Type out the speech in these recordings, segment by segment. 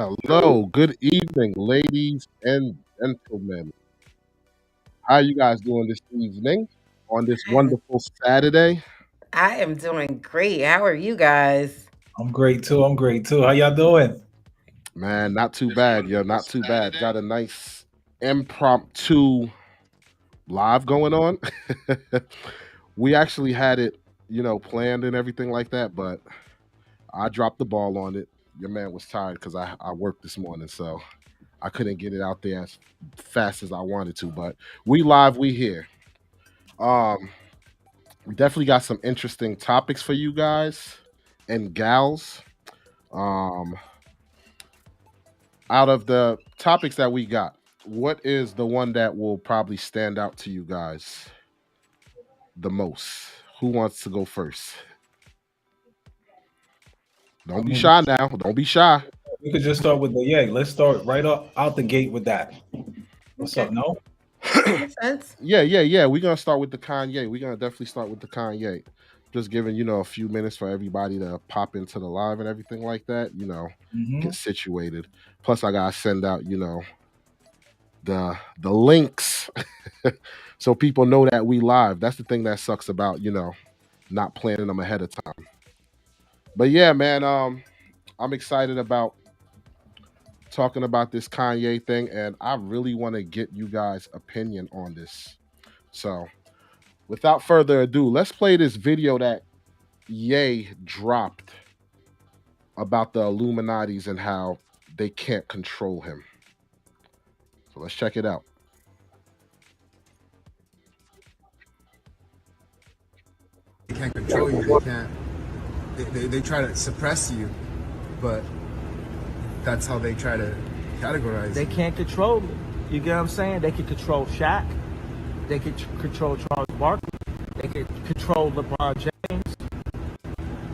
Hello, good evening, ladies and gentlemen. How you guys doing this evening on this I'm wonderful Saturday? I am doing great. How are you guys? I'm great too. I'm great too. How y'all doing? Man, not too bad, yo, not too bad. Got a nice impromptu live going on. We actually had it, planned and everything like that, but I dropped the ball on it. Your man was tired because I worked this morning, so I couldn't get it out there as fast as I wanted to. But we live, we here. Um, we definitely got some interesting topics for you guys and gals. Um, out of the topics that we got, what is the one that will probably stand out to you guys the most? Who wants to go first? I Don't be mean, shy now. Don't be shy. we could just start with the Let's start right up out the gate with that. What's up? Okay, No? that makes sense. Yeah. We're gonna start with the Kanye. We're gonna definitely start with the Kanye. Just giving a few minutes for everybody to pop into the live and everything like that. Hmm. Get situated. Plus, I gotta send out the links so people know that we live. That's the thing that sucks about not planning them ahead of time. But yeah, man, I'm excited about talking about this Kanye thing, and I really want to get you guys' opinion on this. So, without further ado, let's play this video that Ye dropped about the Illuminatis and how they can't control him. So let's check it out. They can't control you. They can't. They try to suppress you, but that's how they try to categorize They you. can't control me. You get what I'm saying? They can control Shaq. They can control Charles Barkley. They can control LeBron James.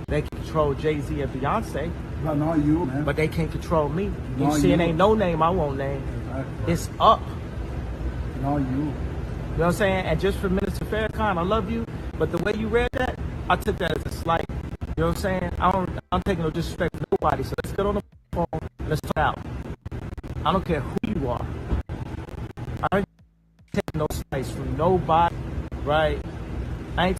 They can control Jay-Z and Beyonce, But not you, man. but they can't control me. You Not see, it you. ain't no name I won't name. Exactly. It's up. Not you. You know what I'm saying? And just for Minister Farrakhan, I love you, but the way you read that, I took that as a slight. You know what I'm saying? I'm taking no disrespect to nobody. So let's get on the phone and let's talk out. I don't care who you are. I ain't taking no slice from nobody, right? I ain't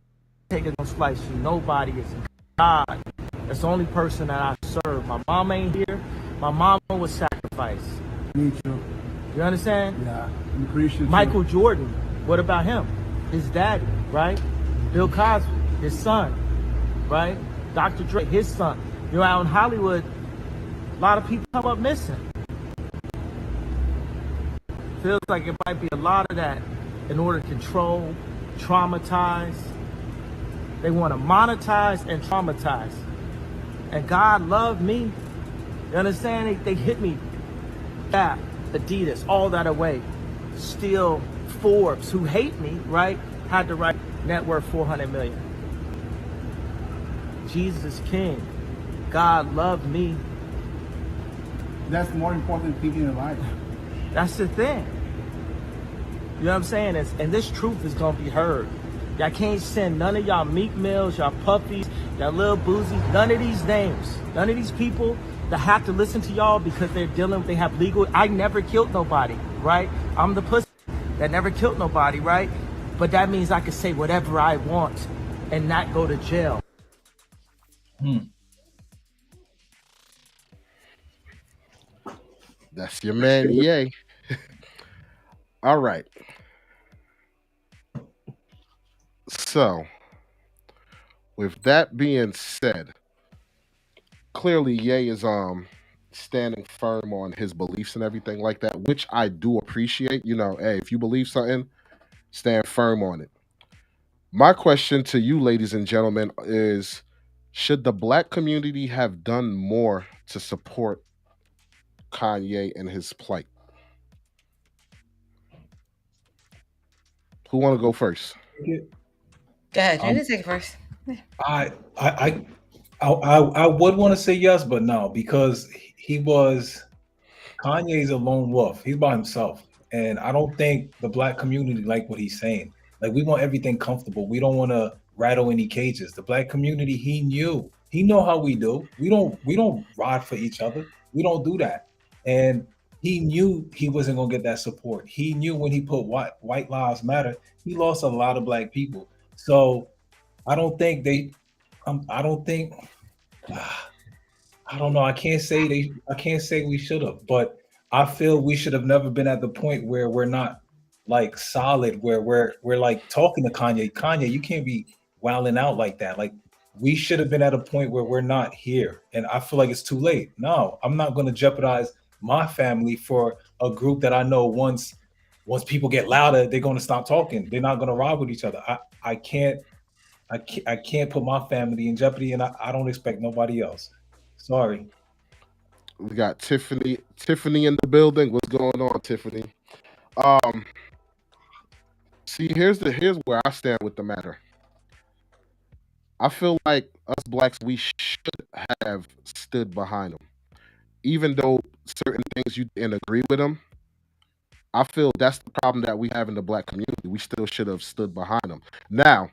taking no slice from nobody. It's God. That's the only person that I serve. My mom ain't here. My mama was sacrificed. Me too. You understand? Yeah. I'm appreciative. Michael Jordan, what about him? His daddy, right? Bill Cosby, his son, right? Dr. Dre, his son. You know, out in Hollywood, a lot of people come up missing. Feels like it might be a lot of that in order to control, traumatize. They want to monetize and traumatize. And God loved me. You understand? They hit me. Yeah, Adidas, all that away. Still, Forbes, who hate me, right, had to write net worth 400 million. Jesus is king. God loved me. That's more important thing in your life. That's the thing. You know what I'm saying? And this truth is gonna be heard. Y'all can't send none of y'all Meek Mills, y'all Puppies, y'all Lil Boozy, none of these names, none of these people that have to listen to y'all because they have legal. I never killed nobody, right? I'm the pussy that never killed nobody, right? But that means I can say whatever I want and not go to jail. That's your man, Ye. All right. So, with that being said, clearly Ye is standing firm on his beliefs and everything like that, which I do appreciate. Hey, if you believe something, stand firm on it. My question to you, ladies and gentlemen, is should the black community have done more to support Kanye and his plight? Who want to go first? Go ahead. You Um, can take it first. I I I would want to say yes, but no, because he was Kanye's a lone wolf. He's by himself, and I don't think the black community like what he's saying. Like we want everything comfortable. We don't want to rattle any cages. The black community, he knew. He know how we do. We don't ride for each other. We don't do that. and he knew he wasn't gonna get that support. He knew when he put white lives matter, he lost a lot of black people. So I don't think they. I don't think. I don't know. I can't say they. I can't say we should have, but I feel we should have never been at the point where we're not like solid, where we're like talking to Kanye. Kanye, you can't be wilding out like that. Like we should have been at a point where we're not here, and I feel like it's too late. No, I'm not going to jeopardize my family for a group that I know once people get louder, they're going to stop talking. They're not going to ride with each other. I can't put my family in jeopardy, and I don't expect nobody else. Sorry. We got Tiffany in the building. What's going on, Tiffany? Um, see, here's where I stand with the matter. I feel like us blacks, we should have stood behind them, even though certain things you didn't agree with them. I feel that's the problem that we have in the black community. We still should have stood behind them. Now,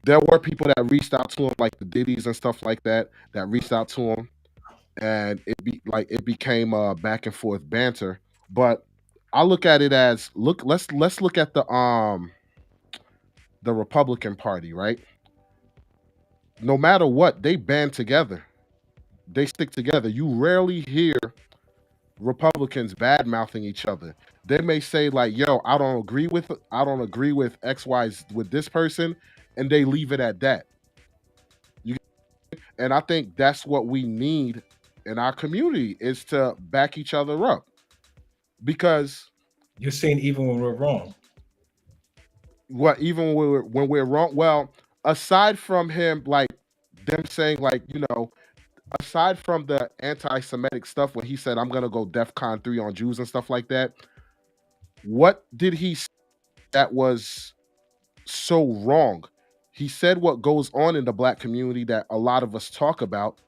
there were people that reached out to him, like the Diddy's and stuff like that, that reached out to him, and it became back and forth banter. But I look at it as let's look at the Republican Party, right? No matter what, they band together. They stick together. You rarely hear Republicans bad mouthing each other. They may say like, "Yo, I don't agree with X, Y, with this person," and they leave it at that. You and I think that's what we need in our community is to back each other up because You're saying even when we're wrong. even when we're wrong. Well, aside from him, like them saying like aside from the anti-Semitic stuff when he said I'm gonna go DEFCON 3 on Jews and stuff like that, what did he say that was so wrong? He said what goes on in the black community that a lot of us talk about.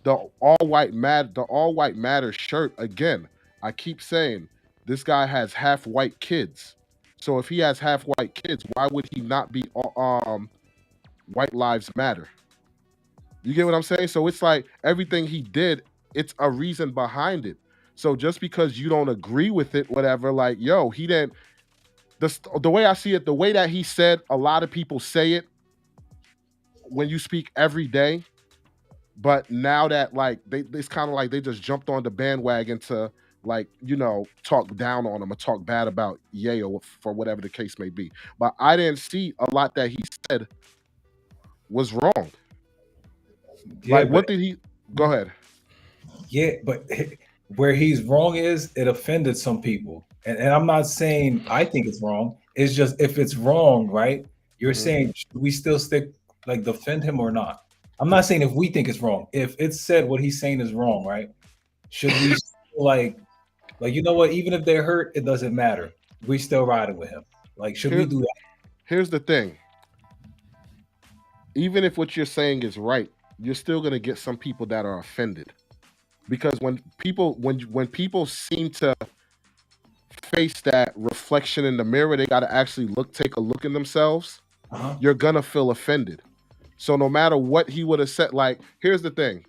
The all white matter shirt. Again, I keep saying this guy has half white kids. So if he has half white kids, why would he not be white lives matter? You get what I'm saying? So it's like everything he did, it's a reason behind it. So just because you don't agree with it, whatever, like, yo, he didn't. The way I see it, the way that he said, a lot of people say it when you speak every day. But now that like it's kind of like they just jumped on the bandwagon to like talk down on him or talk bad about Ye or for whatever the case may be. But I didn't see a lot that he said was wrong. Yeah, Like, what did he? Go ahead. Yeah, but where he's wrong is it offended some people. And I'm not saying I think it's wrong. It's just if it's wrong, right? You're saying should we still defend him or not? I'm not saying if we think it's wrong. If it's said what he's saying is wrong, right? Should we still like you know what? Even if they're hurt, it doesn't matter. We still riding with him. Like, should we do that? Here's the thing. Even if what you're saying is right, you're still gonna get some people that are offended. Because when people seem to face that reflection in the mirror, they gotta actually take a look in themselves. You're gonna feel offended. So no matter what he would have said, like, here's the thing.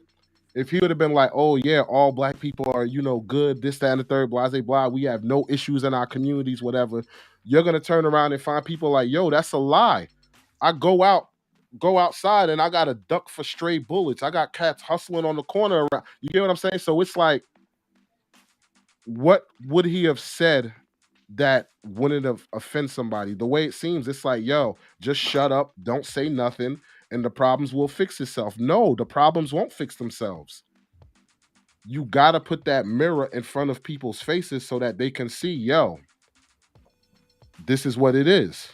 If he would have been like, oh yeah, all black people are, good, this, that, and the third, blah, blah, blah, we have no issues in our communities, whatever, you're gonna turn around and find people like, yo, that's a lie. I go outside and I got to duck for stray bullets. I got cats hustling on the corner around. You get what I'm saying? So it's like, what would he have said that wouldn't have offend somebody? The way it seems, it's like, yo, just shut up, don't say nothing, and the problems will fix itself. No, the problems won't fix themselves. You got to put that mirror in front of people's faces so that they can see, yo, this is what it is.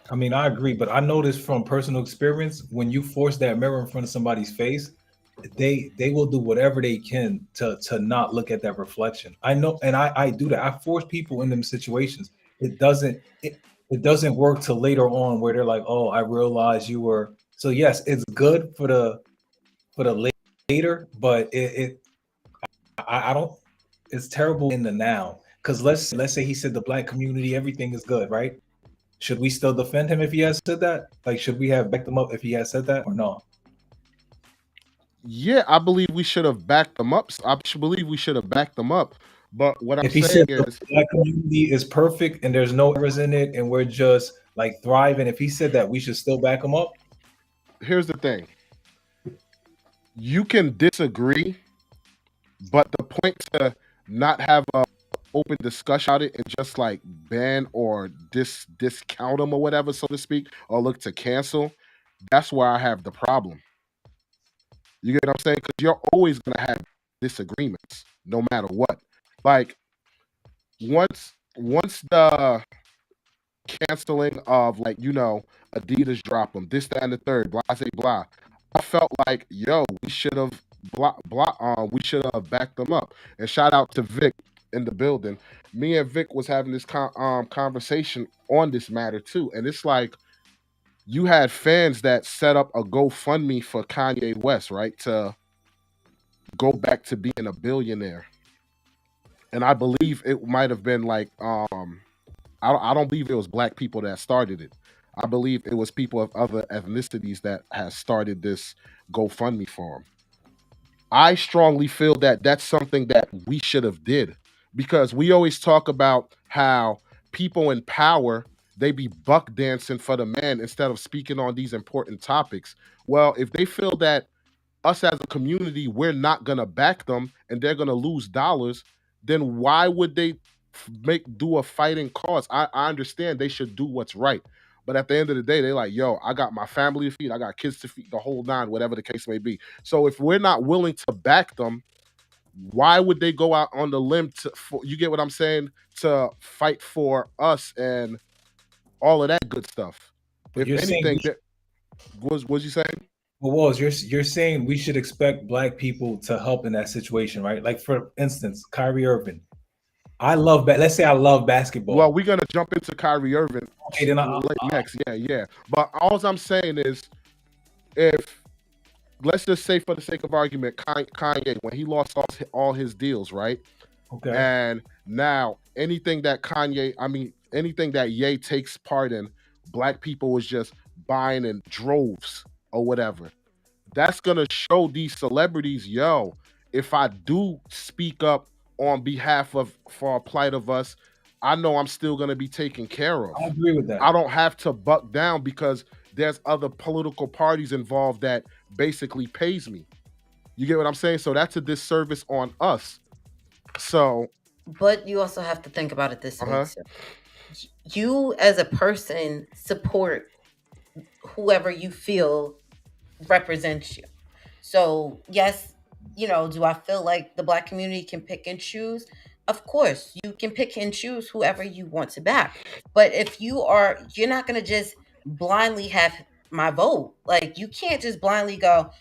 I mean, I agree, but I noticed from personal experience, when you force that mirror in front of somebody's face, they will do whatever they can to not look at that reflection. I know, and I do that. I force people in them situations. It doesn't work till later on where they're like, oh, I realized you were. So yes, it's good for the later, but I don't. It's terrible in the now. Because let's say he said the black community, everything is good, right? Should we still defend him if he has said that? Like, should we have backed him up if he has said that or no? Yeah, I believe we should have backed them up. Believe we should have backed them up. But what I'm If he saying said the is, black community is perfect and there's no errors in it and we're just like thriving, if he said that, we should still back him up. here's the thing: you can disagree, but the point to not have a open discussion about it and just like ban or discount them or whatever, so to speak, or look to cancel. That's where I have the problem. You get what I'm saying? Because you're always gonna have disagreements, no matter what. Like once the canceling of like Adidas drop them this that and the third blah blah blah, I felt like we should have we should have backed them up. And shout out to Vic in the building. Me and Vic was having this conversation on this matter too, and it's like you had fans that set up a GoFundMe for Kanye West, right, to go back to being a billionaire. And I believe it might have been like I don't believe it was black people that started it. I believe it was people of other ethnicities that has started this GoFundMe for him. I strongly feel that that's something that we should have did, because we always talk about how people in power, they be buck dancing for the man instead of speaking on these important topics. Well, if they feel that us as a community, we're not gonna back them and they're gonna lose dollars, then why would they make do a fighting cause? I understand they should do what's right. But at the end of the day, they're like, I got my family to feed, I got kids to feed, the whole nine, whatever the case may be. So if we're not willing to back them, why would they go out on the limb you get what I'm saying? To fight for us and all of that good stuff. But If you're saying anything, was you saying? Well, Walls, you're saying we should expect black people to help in that situation, right? Like for instance, Kyrie Irving. Let's say I love basketball. Well, we're gonna jump into Kyrie Irving Okay, then next. Yeah. But all I'm saying is, if let's just say for the sake of argument, Kanye, when he lost all his deals, right? okay. And now anything that Ye takes part in, black people was just buying in droves or whatever. That's gonna show these celebrities, if I do speak up on behalf of for a plight of us, I know I'm still gonna be taken care of. I agree with that. I don't have to buck down because there's other political parties involved that basically pays me. You get what I'm saying? So that's a disservice on us. So But you also have to think about it this way Uh-huh. too. You as a person support whoever you feel represents you. So yes, do I feel like the black community can pick and choose? Of course, you can pick and choose whoever you want to back. But if you're not going to just blindly have my vote. Like you can't just blindly go,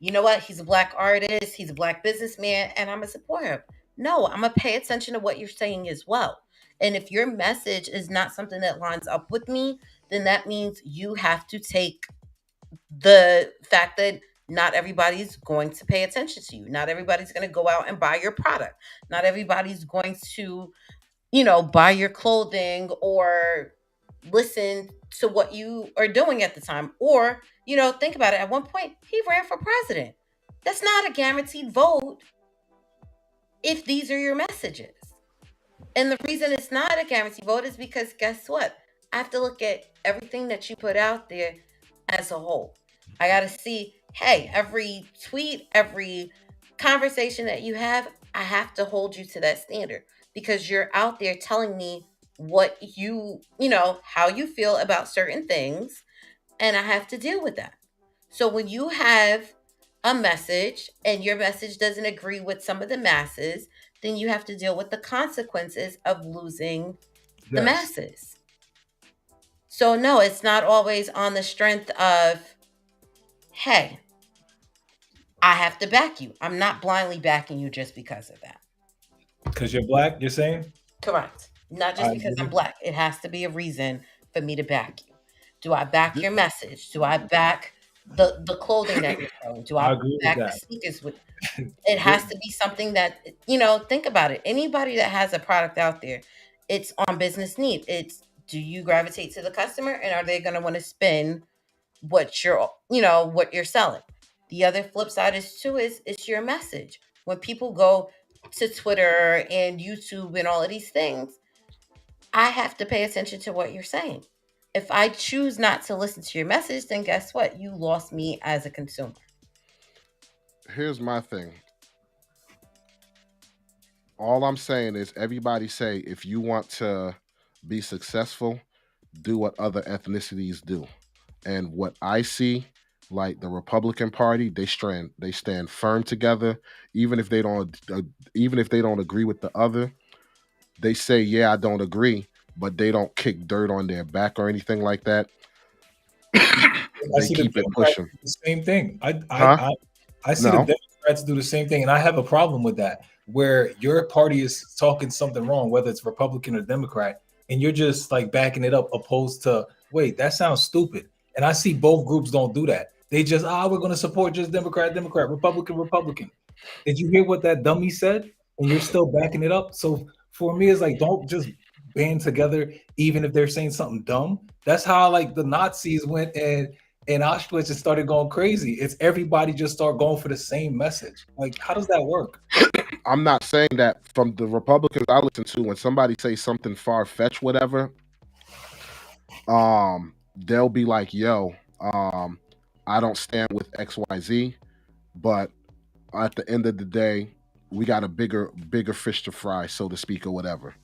you know what? He's a black artist, he's a black businessman, and I'm gonna support him. No, I'm gonna pay attention to what you're saying as well. And if your message is not something that lines up with me, then that means you have to take the fact that not everybody's going to pay attention to you. Not everybody's going to go out and buy your product. Not everybody's going to, buy your clothing or listen to what you are doing at the time. Or, think about it. At one point, he ran for president. That's not a guaranteed vote if these are your messages. And the reason it's not a guaranteed vote is because guess what? I have to look at everything that you put out there as a whole. I got to see, hey, every tweet, every conversation that you have, I have to hold you to that standard because you're out there telling me what how you feel about certain things, and I have to deal with that. So when you have a message and your message doesn't agree with some of the masses, then you have to deal with the consequences of losing the Yes. masses. So no, it's not always on the strength of, hey, I have to back you. I'm not blindly backing you just because of that. Because you're black, you're saying? Correct. Not just I because I'm agree. black. It has to be a reason for me to back you. Do I back your message? Do I back the clothing that you're selling? Do I I agree with back the that. sneakers with it has to be something that think about it. Anybody that has a product out there, it's on business need. It's, do you gravitate to the customer and are they going to want to spend what you're selling? The other flip side is too is it's your message. When people go to Twitter and YouTube and all of these things, I have to pay attention to what you're saying. If I choose not to listen to your message, then guess what? You lost me as a consumer. Here's my thing. All I'm saying is everybody say if you want to be successful, do what other ethnicities do. And what I see, like the Republican Party, they stand firm together, even if they don't even if they don't agree with the other. They say, "Yeah, I don't agree," but they don't kick dirt on their back or anything like that. I They see the keep it Democrats pushing. do the same thing. Huh? I see the No. Democrats do the same thing, and I have a problem with that. Where your party is talking something wrong, whether it's Republican or Democrat, and you're just like backing it up, opposed to wait, that sounds stupid. And I see both groups don't do that. They just we're going to support just Democrat, Democrat, Republican, Republican. Did you hear what that dummy said? And you're still backing it up. So for me, it's like don't just band together, even if they're saying something dumb. That's how like the Nazis went and Auschwitz just started going crazy. It's everybody just start going for the same message. Like, how does that work? I'm not saying that from the Republicans I listen to, when somebody says something far fetched, whatever, they'll be like, yo, I don't stand with XYZ, but at the end of the day, we got a bigger fish to fry, so to speak, or whatever.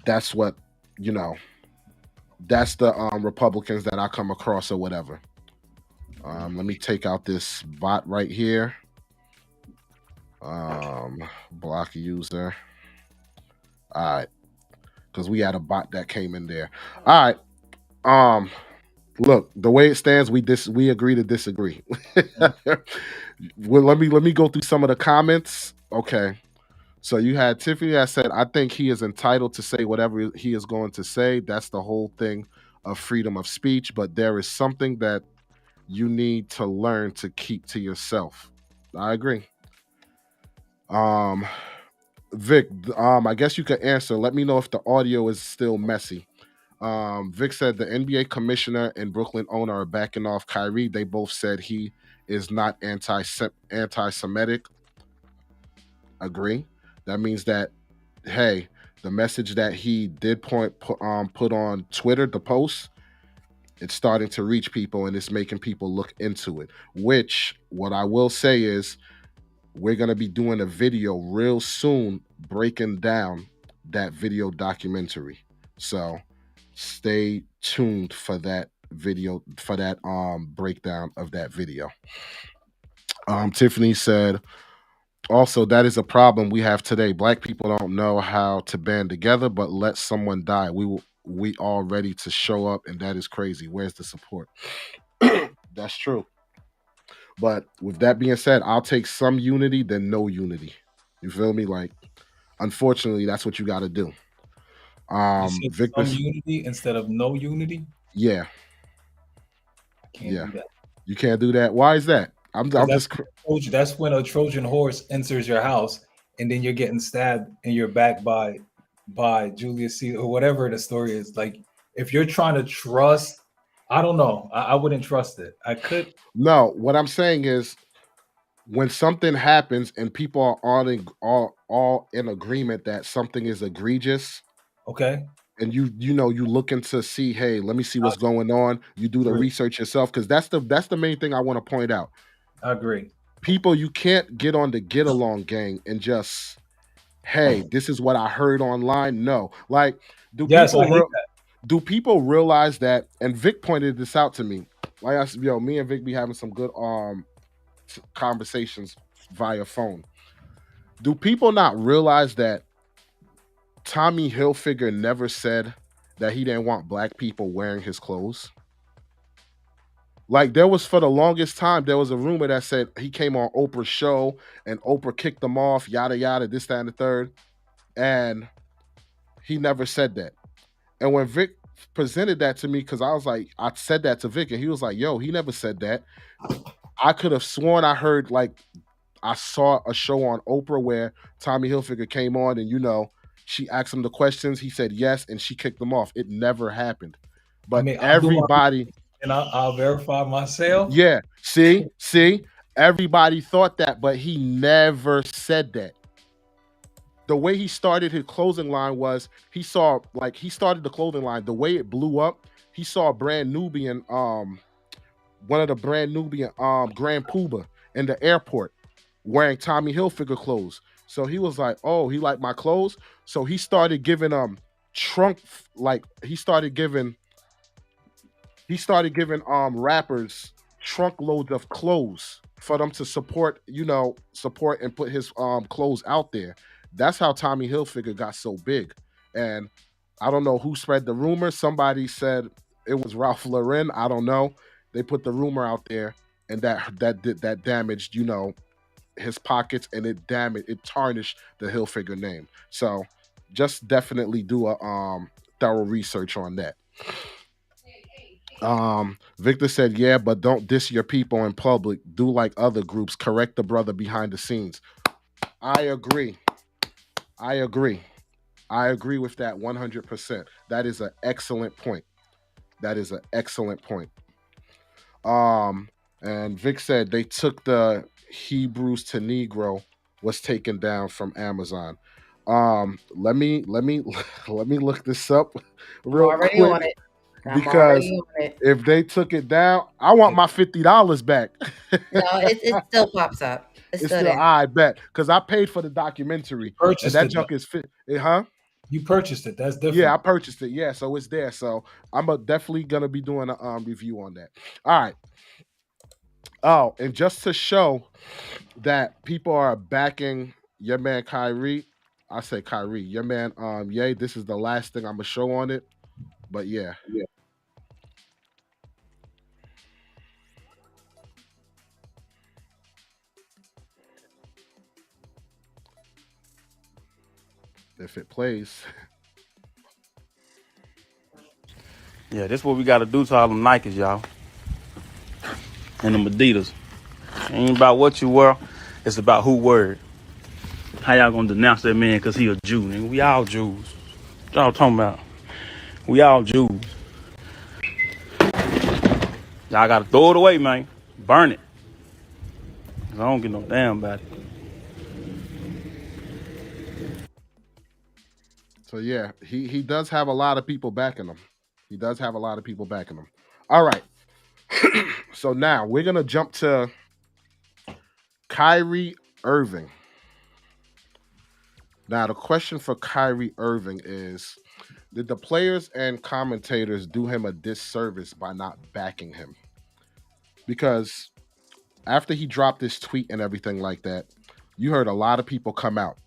That's what, you know, that's the Republicans that I come across or whatever. Let me take out this bot right here. Block user. All right, because we had a bot that came in there. All right. Look, the way it stands, we agree to disagree. Well, let me go through some of the comments. Okay. So you had Tiffany that said, I think he is entitled to say whatever he is going to say. That's the whole thing of freedom of speech, but there is something that you need to learn to keep to yourself. I agree. Vic, I guess you could answer. Let me know if the audio is still messy. Vic said the NBA commissioner and Brooklyn owner are backing off Kyrie. They both said he is not anti-Semitic. Agree. That means that, hey, the message that he did put on Twitter, the post, it's starting to reach people and it's making people look into it. Which, what I will say is, we're going to be doing a video real soon breaking down that video documentary. So stay tuned for that video, for that breakdown of that video. Tiffany said, also, that is a problem we have today. Black people don't know how to band together, but let someone die. We all ready to show up, and that is crazy. Where's the support? That's true. But with that being said, I'll take some unity than no unity. You feel me? Like, unfortunately, that's what you got to do. Victor, some unity instead of no unity. Yeah. I can't do that. You can't do that. Why is that? That's when a Trojan horse enters your house, and then you're getting stabbed in your back by Julius Caesar or whatever the story is. Like, if you're trying to trust, I don't know. I wouldn't trust it. I could. No, what I'm saying is, when something happens and people are all in agreement that something is egregious, okay, and you looking to see, hey, let me see what's going on. You do the research yourself, because that's the main thing I want to point out. I agree. People, you can't get on the get along gang and just, hey, this is what I heard online. No, like, do people realize that? And Vic pointed this out to me. Like I said, me and Vic be having some good conversations via phone. Do people not realize that Tommy Hilfiger never said that he didn't want black people wearing his clothes? Like, there was, for the longest time, there was a rumor that said he came on Oprah's show and Oprah kicked him off, yada, yada, this, that, and the third. And he never said that. And when Vic presented that to me, because I was like, I said that to Vic, and he was like, yo, he never said that. I could have sworn I heard, like, I saw a show on Oprah where Tommy Hilfiger came on and, she asked him the questions. He said yes, and she kicked him off. It never happened. But everybody And I'll verify myself. Yeah, see, everybody thought that, but he never said that. The way he started his clothing line was he started the clothing line. The way it blew up, he saw a brand Nubian, one of the brand Nubian, Grand Puba in the airport wearing Tommy Hilfiger clothes. So he was like, "Oh, he liked my clothes." So he started giving trunk, like he started giving rappers trunk loads of clothes for them to support and put his clothes out there. That's how Tommy Hilfiger got so big. And I don't know who spread the rumor. Somebody said it was Ralph Lauren. I don't know. They put the rumor out there, and that damaged his pockets, and it tarnished the Hilfiger name. So just definitely do a thorough research on that. Victor said, "Yeah, but don't diss your people in public. Do like other groups. Correct the brother behind the scenes." I agree. I agree. I agree with that 100%. That is an excellent point. That is an excellent point. And Vic said they took the Hebrews to Negro was taken down from Amazon. Let me let me look this up I'm real already on quick it. I'm because already on it. if they took it down, I want my $50 back. No, it still pops up. It's It's still still there. I bet because I paid for the documentary and Purchased that it. junk is fit. Huh? You purchased it. That's different. Yeah, I purchased it. Yeah, so it's there. So I'm definitely gonna be doing a review on that. All right. Oh, and just to show that people are backing your man Kyrie, I say Kyrie, your man Ye. This is the last thing I'm gonna show on it. But yeah. If it plays. Yeah, this what we got to do to all them Nikes, y'all, and them Adidas. It ain't about what you wear, it's about who wear it. How y'all gonna denounce that man because he a Jew, nigga? We all Jews. What y'all talking about? We all Jews. Y'all gotta throw it away, man. Burn it. 'Cause I don't give no damn about it. So yeah, he does have a lot of people backing him. He does have a lot of people backing him. All right. So now we're gonna jump to Kyrie Irving. Now the question for Kyrie Irving is, did the players and commentators do him a disservice by not backing him? Because after he dropped this tweet and everything like that, you heard a lot of people come out.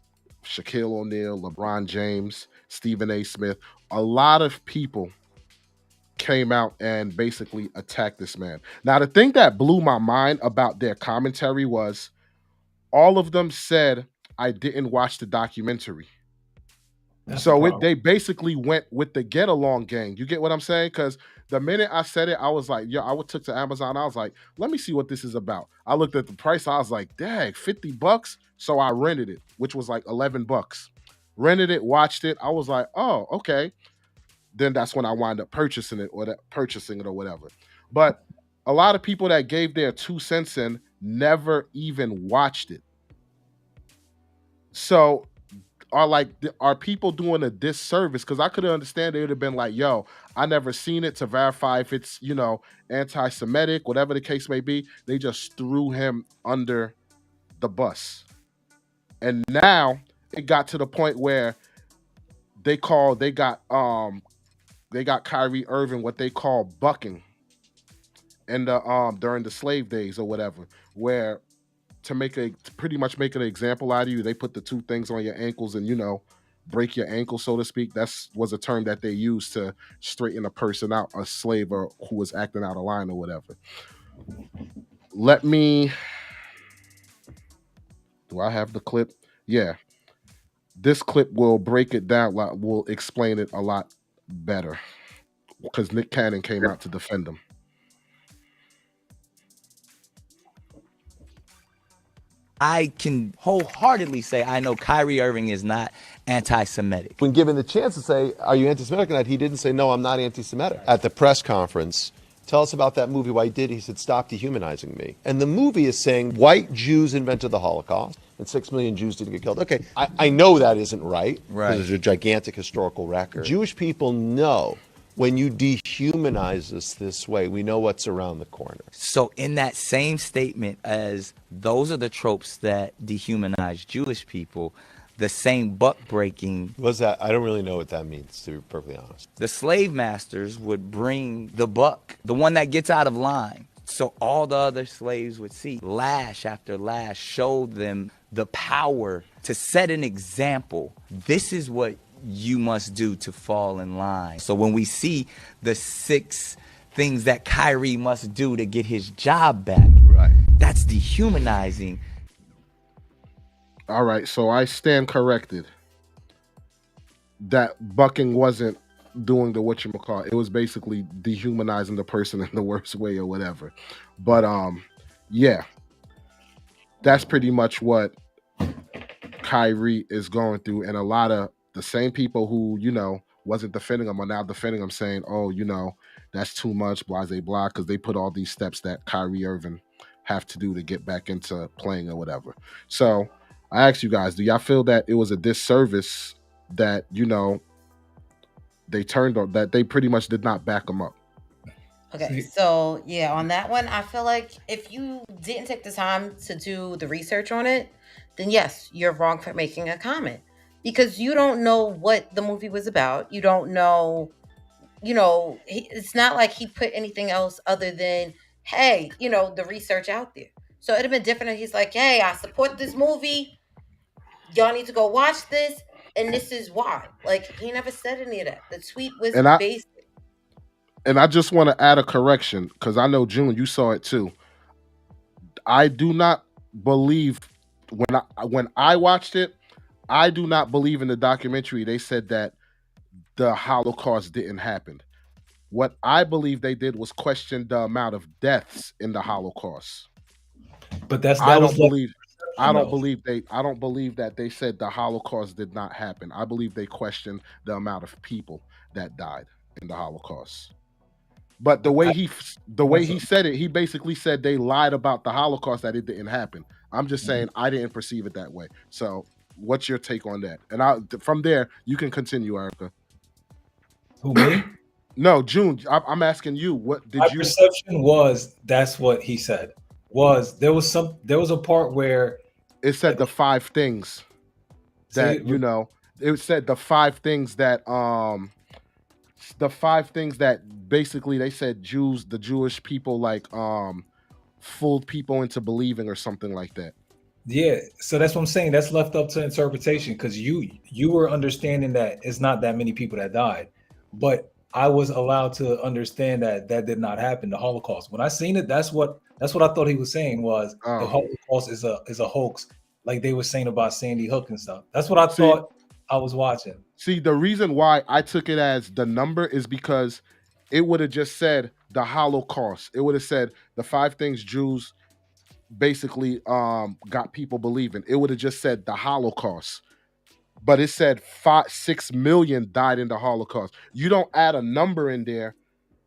Shaquille O'Neal, LeBron James, Stephen A. Smith, a lot of people came out and basically attacked this man. Now, the thing that blew my mind about their commentary was all of them said, "I didn't watch the documentary." That's the So problem. they basically went with the get along gang. You get what I'm saying? Because the minute I said it, I was like, yo, I took to Amazon. I was like, let me see what this is about. I looked at the price. I was like, dang, $50. So I rented it, which was like $11. Rented it, watched it. I was like, oh, okay. Then that's when I wind up purchasing it or whatever. But a lot of people that gave their 2 cents in never even watched it. So are people doing a disservice? Because I could understand they would have been like, yo, I never seen it to verify if it's, anti-Semitic, whatever the case may be. They just threw him under the bus. And now it got to the point where they got Kyrie Irving what they call bucking in the during the slave days or whatever, where to pretty much make an example out of you, they put the 2 things on your ankles and break your ankle, so to speak. Was a term that they used to straighten a person out, a slave or who was acting out of line or whatever. Do I have the clip? Yeah. This clip will break it down, will explain it a lot better because Nick Cannon came out to defend him. I can wholeheartedly say I know Kyrie Irving is not anti-Semitic. When given the chance to say, are you anti-Semitic? And he didn't say, no, I'm not anti-Semitic. At the press conference, Tell us about that movie, why he did it. He said, stop dehumanizing me. And the movie is saying white Jews invented the Holocaust and 6 million Jews didn't get killed. Okay, I know that isn't right, because there's a gigantic historical record. Jewish people know when you dehumanize us this way, we know what's around the corner. So in that same statement as those are the tropes that dehumanize Jewish people, the same buck breaking. What's that? I don't really know what that means, to be perfectly honest. The slave masters would bring the buck, the one that gets out of line. So all the other slaves would see lash after lash, showed them the power to set an example. This is what you must do to fall in line. So when we see the 6 things that Kyrie must do to get his job back, that's dehumanizing. All right, so I stand corrected. That bucking wasn't doing the whatchamacallit. It was basically dehumanizing the person in the worst way or whatever. But yeah, that's pretty much what Kyrie is going through. And a lot of the same people who, wasn't defending him are now defending him, saying, oh, that's too much, blase blah, because they put all these steps that Kyrie Irving have to do to get back into playing or whatever. So I ask you guys, do y'all feel that it was a disservice that, they turned on, that they pretty much did not back them up? Okay, so yeah, on that one, I feel like if you didn't take the time to do the research on it, then yes, you're wrong for making a comment, because you don't know what the movie was about. You don't know, it's not like he put anything else other than, hey, the research out there. So it'd have been different if he's like, hey, I support this movie. Y'all need to go watch this, and this is why. Like, he never said any of that. The tweet was basic. And I just want to add a correction, because I know, June, you saw it too. I do not believe, when I watched it, I do not believe in the documentary they said that the Holocaust didn't happen. What I believe they did was question the amount of deaths in the Holocaust. But I don't believe that they said the Holocaust did not happen. I believe they questioned the amount of people that died in the Holocaust. But the way he said it, he basically said they lied about the Holocaust, that it didn't happen. I'm just saying I didn't perceive it that way. So what's your take on that? And from there, you can continue, Erica. Who, me? No, June, I'm asking you. What did My perception was that's what he said. There was a part where it said the 5 things that it said the 5 things that basically they said the Jewish people fooled people into believing or something like that. Yeah, so that's what I'm saying. That's left up to interpretation, because you were understanding that it's not that many people that died, but I was allowed to understand that did not happen. The Holocaust. When I seen it, that's what I thought he was saying was the Holocaust is a hoax, like they were saying about Sandy Hook and stuff. That's what I thought I was watching. See, the reason why I took it as the number is because it would have just said the Holocaust. It would have said the 5 things Jews basically got people believing. It would have just said the Holocaust. But it said 6 million died in the Holocaust. You don't add a number in there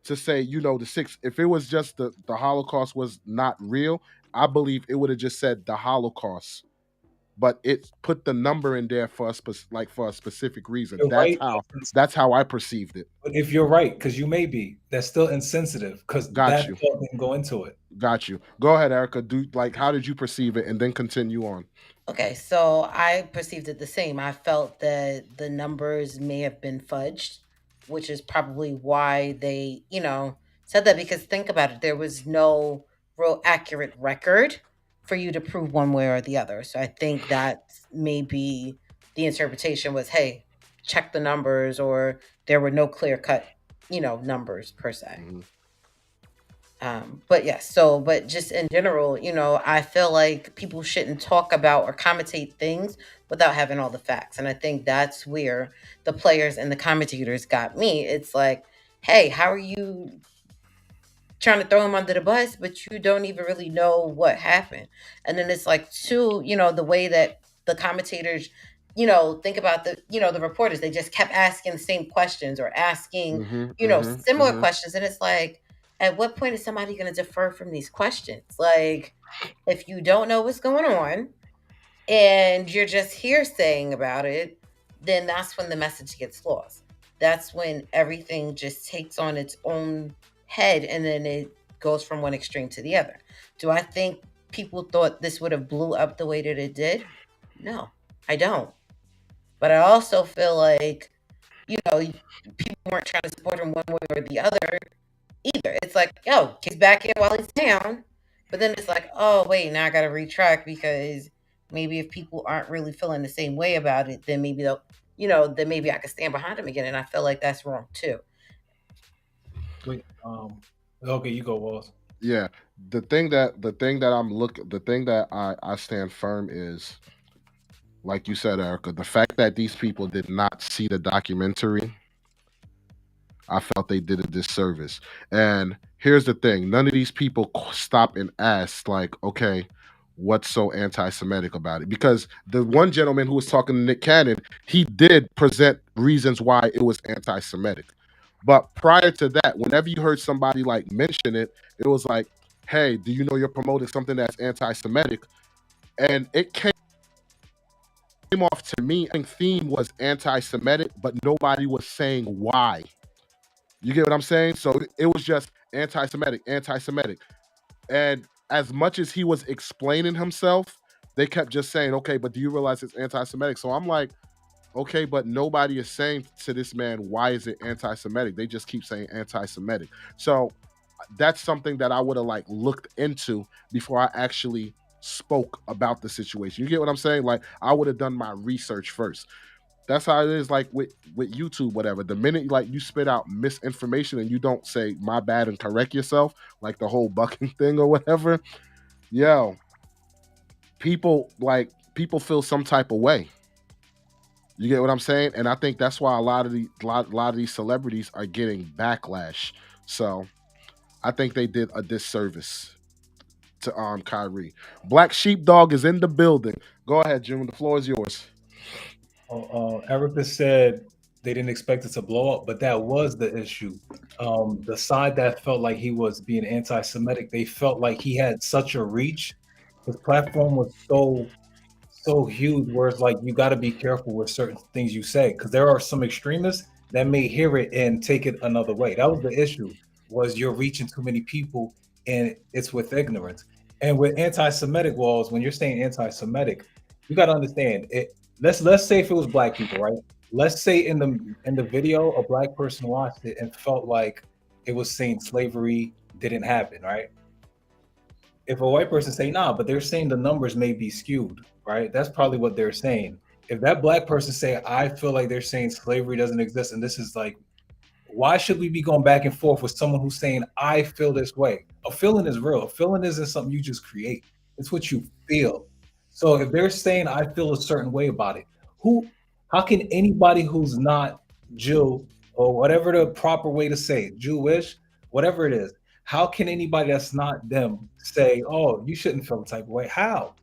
to say, the 6. If it was just the Holocaust was not real, I believe it would have just said the Holocaust. But it put the number in there for a specific reason. That's how I perceived it. But if you're right, because you may be, that's still insensitive, because that didn't go into it. Got you. Go ahead, Erica. How did you perceive it, and then continue on? Okay, so I perceived it the same. I felt that the numbers may have been fudged, which is probably why they, said that. Because think about it, there was no real accurate record for you to prove one way or the other. So I think that maybe the interpretation was, hey, check the numbers, or there were no clear-cut, numbers per se. Mm-hmm. But just in general, I feel like people shouldn't talk about or commentate things without having all the facts. And I think that's where the players and the commentators got me. It's like, hey, how are you trying to throw him under the bus, but you don't even really know what happened? And then it's like, too, the way that the commentators, think about the reporters, they just kept asking the same questions or asking, similar questions. And it's like, at what point is somebody going to defer from these questions? Like, if you don't know what's going on and you're just hearsaying about it, then that's when the message gets lost. That's when everything just takes on its own head and then it goes from one extreme to the other. Do I think people thought this would have blew up the way that it did? No, I don't. But I also feel like, people weren't trying to support him one way or the other either. It's like, yo, he's back in while he's down. But then it's like, oh, wait, now I got to retract because maybe if people aren't really feeling the same way about it, then maybe then maybe I could stand behind him again. And I feel like that's wrong too. Wait, okay, you go, Walls. Yeah, the thing that I stand firm is, like you said, Erica, the fact that these people did not see the documentary, I felt they did a disservice. And here's the thing: none of these people stop and ask, like, okay, what's so anti-Semitic about it? Because the one gentleman who was talking to Nick Cannon, he did present reasons why it was anti-Semitic. But prior to that, whenever you heard somebody like mention it, it was like, hey, do you know you're promoting something that's anti-Semitic? And it came off to me, I think theme was anti-Semitic, but nobody was saying why. You get what I'm saying? So it was just anti-Semitic. And as much as he was explaining himself, they kept just saying, okay, but do you realize it's anti-Semitic? So I'm like, okay, but nobody is saying to this man, why is it anti-Semitic? They just keep saying anti-Semitic. So that's something that I would have looked into before I actually spoke about the situation. You get what I'm saying? Like, I would have done my research first. That's how it is, like with YouTube, whatever. The minute you spit out misinformation and you don't say my bad and correct yourself, like the whole bucking thing or whatever, people feel some type of way. You get what I'm saying? And I think that's why a lot of these celebrities are getting backlash. So I think they did a disservice to Kyrie. Black Sheepdog is in the building. Go ahead, Jim. The floor is yours. Erica said they didn't expect it to blow up, but that was the issue. The side that felt like he was being anti-Semitic, they felt like he had such a reach. His platform was so huge, where it's like you got to be careful with certain things you say, because there are some extremists that may hear it and take it another way. That was the issue, was you're reaching too many people and it's with ignorance. And with anti-Semitic Walls, when you're saying anti-Semitic, you got to understand it. Let's say if it was Black people, right? Let's say in the video, a Black person watched it and felt like it was saying slavery didn't happen, right? If a white person say, nah, but they're saying the numbers may be skewed, right? That's probably what they're saying. If that Black person say, I feel like they're saying slavery doesn't exist, and this is like, why should we be going back and forth with someone who's saying, I feel this way? A feeling is real. A feeling isn't something you just create. It's what you feel. So if they're saying, I feel a certain way about it, how can anybody who's not Jew, or whatever the proper way to say it, Jewish, whatever it is, how can anybody that's not them say, oh, you shouldn't feel the type of way? How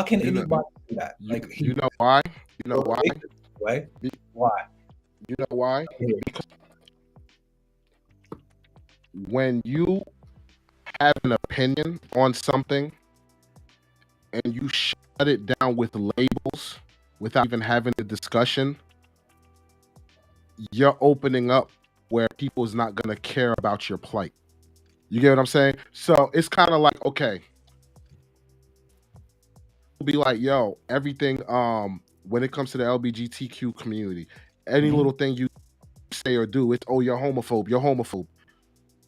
can anybody do that? You know why? You know why? Why? You know why? Because when you have an opinion on something and you shut it down with labels without even having a discussion, you're opening up where people's not going to care about your plight. You get what I'm saying? So it's kind of like, okay, be like, yo, everything, when it comes to the LGBTQ community, any little thing you say or do, it's, oh, you're homophobe.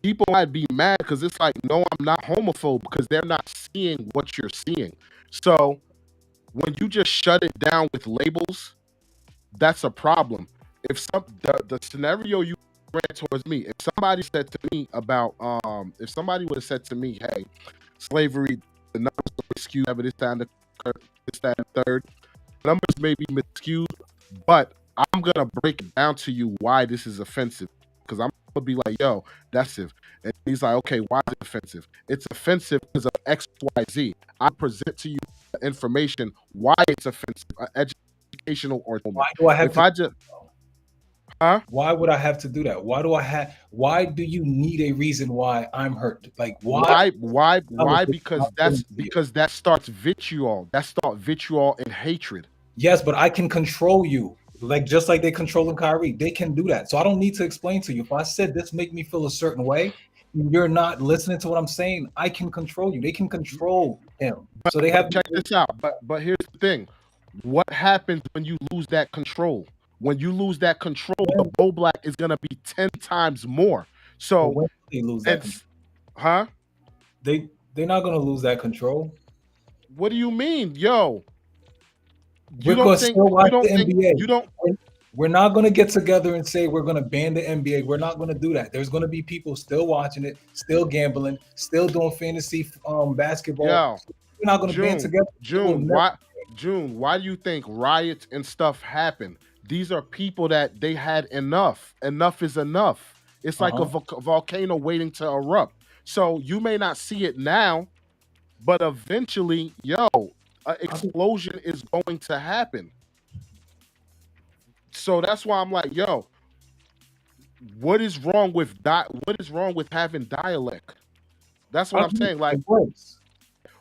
People might be mad because it's like, no, I'm not homophobe, because they're not seeing what you're seeing. So when you just shut it down with labels, that's a problem. If the scenario you ran towards me, if somebody said to me about, if somebody would have said to me, hey, slavery, the numbers are skewed, this, that, and third, numbers may be skewed, but I'm gonna break it down to you why this is offensive, because I'm gonna be like, yo, that's it. And he's like, okay, why is it offensive? It's offensive because of X, Y, Z. I present to you the information why it's offensive, educational or why do I have Huh? Why would I have to do that? Why do you need a reason why I'm hurt? Like Why? Why? Why? Because that starts vitriol. That starts vitriol and hatred. Yes, but I can control you. Like just like they controlling Kyrie, they can do that. So I don't need to explain to you. If I said this make me feel a certain way, and you're not listening to what I'm saying, I can control you. They can control him. So they have check this out. But here's the thing: what happens when you lose that control? When you lose that control, the blowback is gonna be 10 times more. So when they lose that control, huh? They're not gonna lose that control. What do you mean, yo? We're not going to get together and say we're going to ban the NBA. We're not going to do that. There's going to be people still watching it, still gambling, still doing fantasy basketball. Yo, we're not going to ban together. June, why do you think riots and stuff happen? These are people that they had enough. Enough is enough. It's like a volcano waiting to erupt. So you may not see it now, but eventually, an explosion is going to happen. So that's why I'm like, yo, what is wrong with having dialect? That's what I'm saying. Like,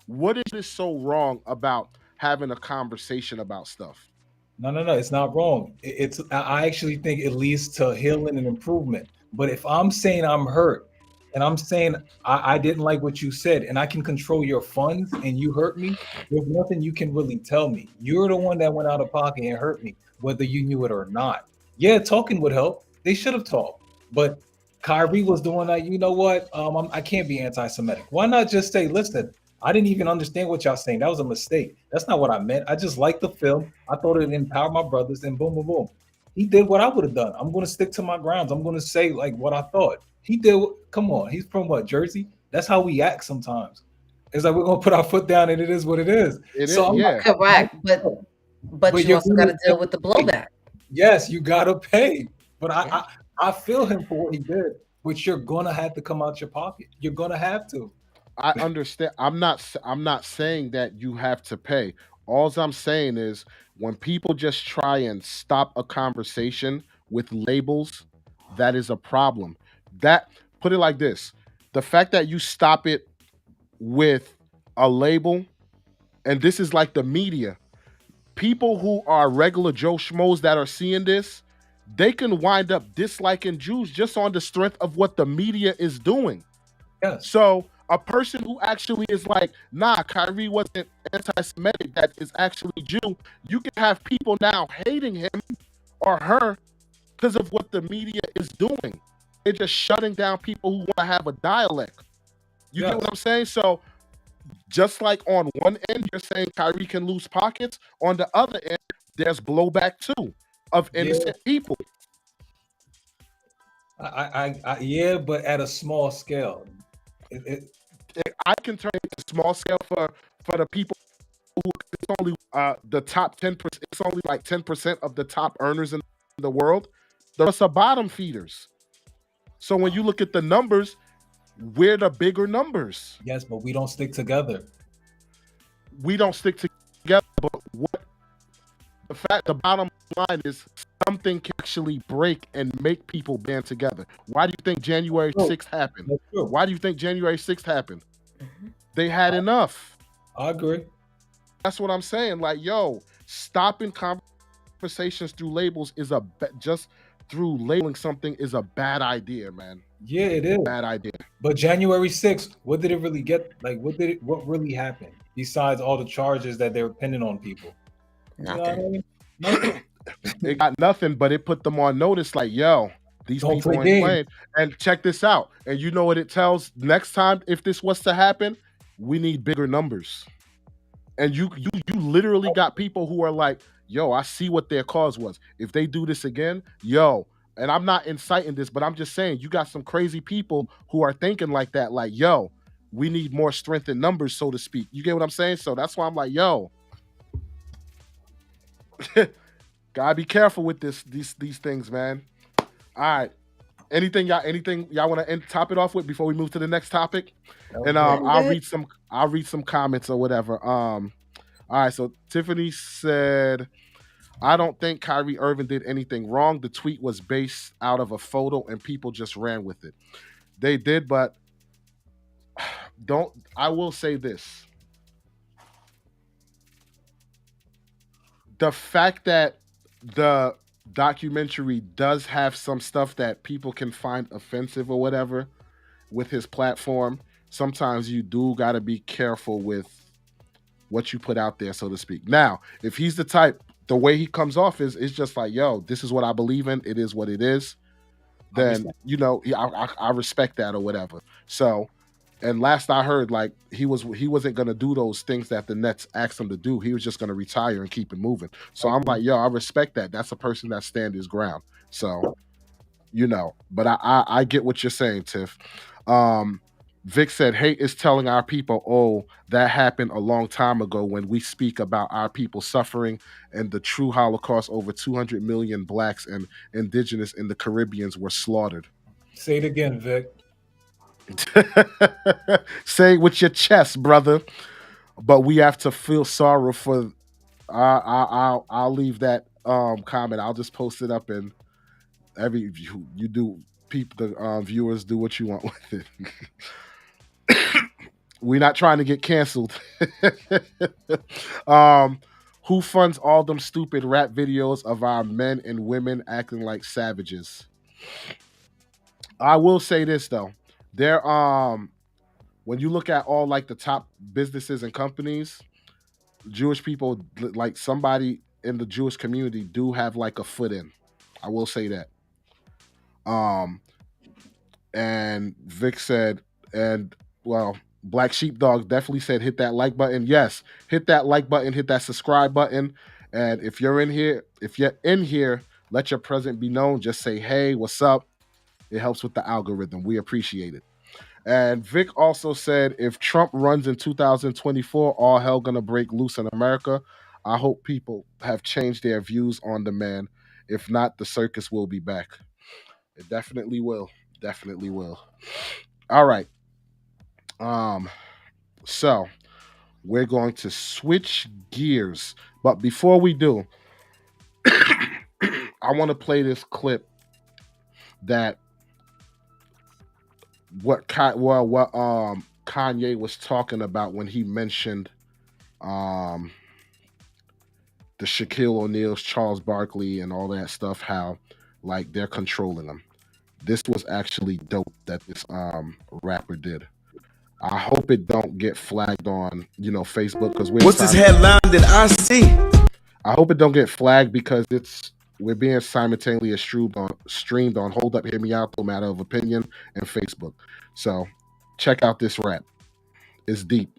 what is so wrong about having a conversation about stuff? No, it's not wrong. I actually think it leads to healing and improvement. But if I'm saying I'm hurt and I'm saying I didn't like what you said and I can control your funds and you hurt me, there's nothing you can really tell me. You're the one that went out of pocket and hurt me, whether you knew it or not. Yeah, talking would help. They should have talked. But Kyrie was doing that. You know what? I can't be anti-Semitic. Why not just say, listen, I didn't even understand what y'all saying. That was a mistake. That's not what I meant. I just liked the film. I thought it empowered my brothers and boom, boom, boom. He did what I would have done. I'm going to stick to my grounds. I'm going to say like what I thought. He did. Come on. He's from what, Jersey? That's how we act sometimes. It's like we're going to put our foot down and it is what it is. Correct. But you also got to deal with the blowback. Yes, you got to pay. But I feel him for what he did. But you're going to have to come out your pocket. You're going to have to. I understand. I'm not saying that you have to pay. All I'm saying is when people just try and stop a conversation with labels, that is a problem. That, put it like this, the fact that you stop it with a label, and this is like the media, people who are regular Joe Schmoes that are seeing this, they can wind up disliking Jews just on the strength of what the media is doing. Yes. So a person who actually is like, nah, Kyrie wasn't anti-Semitic, that is actually Jew, you can have people now hating him or her because of what the media is doing. They're just shutting down people who want to have a dialect. You get what I'm saying? So just like on one end, you're saying Kyrie can lose pockets. On the other end, there's blowback too of innocent people. But at a small scale. I can turn it to small scale for the people who it's only the top 10%. It's only like 10% of the top earners in the world. The rest are bottom feeders. So when you look at the numbers, we're the bigger numbers. Yes, but we don't stick together. We don't stick together. But what the bottom line is, something can actually break and make people band together. Why do you think January 6th happened? Why do you think January 6th happened? They had enough. I agree. That's what I'm saying. Like, yo, stopping conversations through labels is just through labeling something is a bad idea, man. Yeah, it is. Bad idea. But January 6th, what did it really get? Like, what really happened besides all the charges that they're pinning on people? Nothing. You know what I mean? Nothing. It got nothing, but it put them on notice. Like, yo, these Don't people play ain't playing. And check this out. And you know what it tells next time if this was to happen? We need bigger numbers. And you literally got people who are like, yo, I see what their cause was. If they do this again, yo, and I'm not inciting this, but I'm just saying you got some crazy people who are thinking like that, like, yo, we need more strength in numbers, so to speak. You get what I'm saying? So that's why I'm like, yo, gotta be careful with these things, man. All right. Anything y'all want to top it off with before we move to the next topic? Okay. And I'll read some comments or whatever. All right, so Tiffany said, I don't think Kyrie Irving did anything wrong. The tweet was based out of a photo and people just ran with it. They did, but I will say this. The fact that the documentary does have some stuff that people can find offensive or whatever with his platform, sometimes you do got to be careful with what you put out there, so to speak. Now, if he's the type, the way he comes off is just like, yo, this is what I believe in. It is what it is. Then, I respect that or whatever. So, and last I heard, like he wasn't gonna do those things that the Nets asked him to do. He was just gonna retire and keep it moving. So I'm like, yo, I respect that. That's a person that stands his ground. So, but I get what you're saying, Tiff. Vic said, hate is telling our people, oh, that happened a long time ago when we speak about our people suffering and the true Holocaust. Over 200 million blacks and indigenous in the Caribbeans were slaughtered. Say it again, Vic. Say it with your chest, brother. But we have to feel sorrow for. I'll leave that comment. I'll just post it up, and you do. People, the viewers, do what you want with it. We're not trying to get canceled. Who funds all them stupid rap videos of our men and women acting like savages? I will say this though. There, when you look at all like the top businesses and companies, Jewish people, like somebody in the Jewish community, do have like a foot in. I will say that. And Vic said, Black Sheepdog definitely said, hit that like button. Yes, hit that like button, hit that subscribe button. And if you're in here, let your presence be known. Just say, hey, what's up? It helps with the algorithm. We appreciate it. And Vic also said, if Trump runs in 2024, all hell gonna break loose in America. I hope people have changed their views on the man. If not, the circus will be back. It definitely will. Definitely will. All right. So we're going to switch gears. But before we do, I want to play this clip that what Kanye was talking about when he mentioned the Shaquille O'Neal's, Charles Barkley, and all that stuff, how like they're controlling them. This was actually dope that this rapper did. I hope it don't get flagged on, Facebook, because what's this headline that I see? I hope it don't get flagged because we're being simultaneously streamed on Hold Up, Hear Me Out, No Matter of Opinion, and Facebook. So check out this rap. It's deep.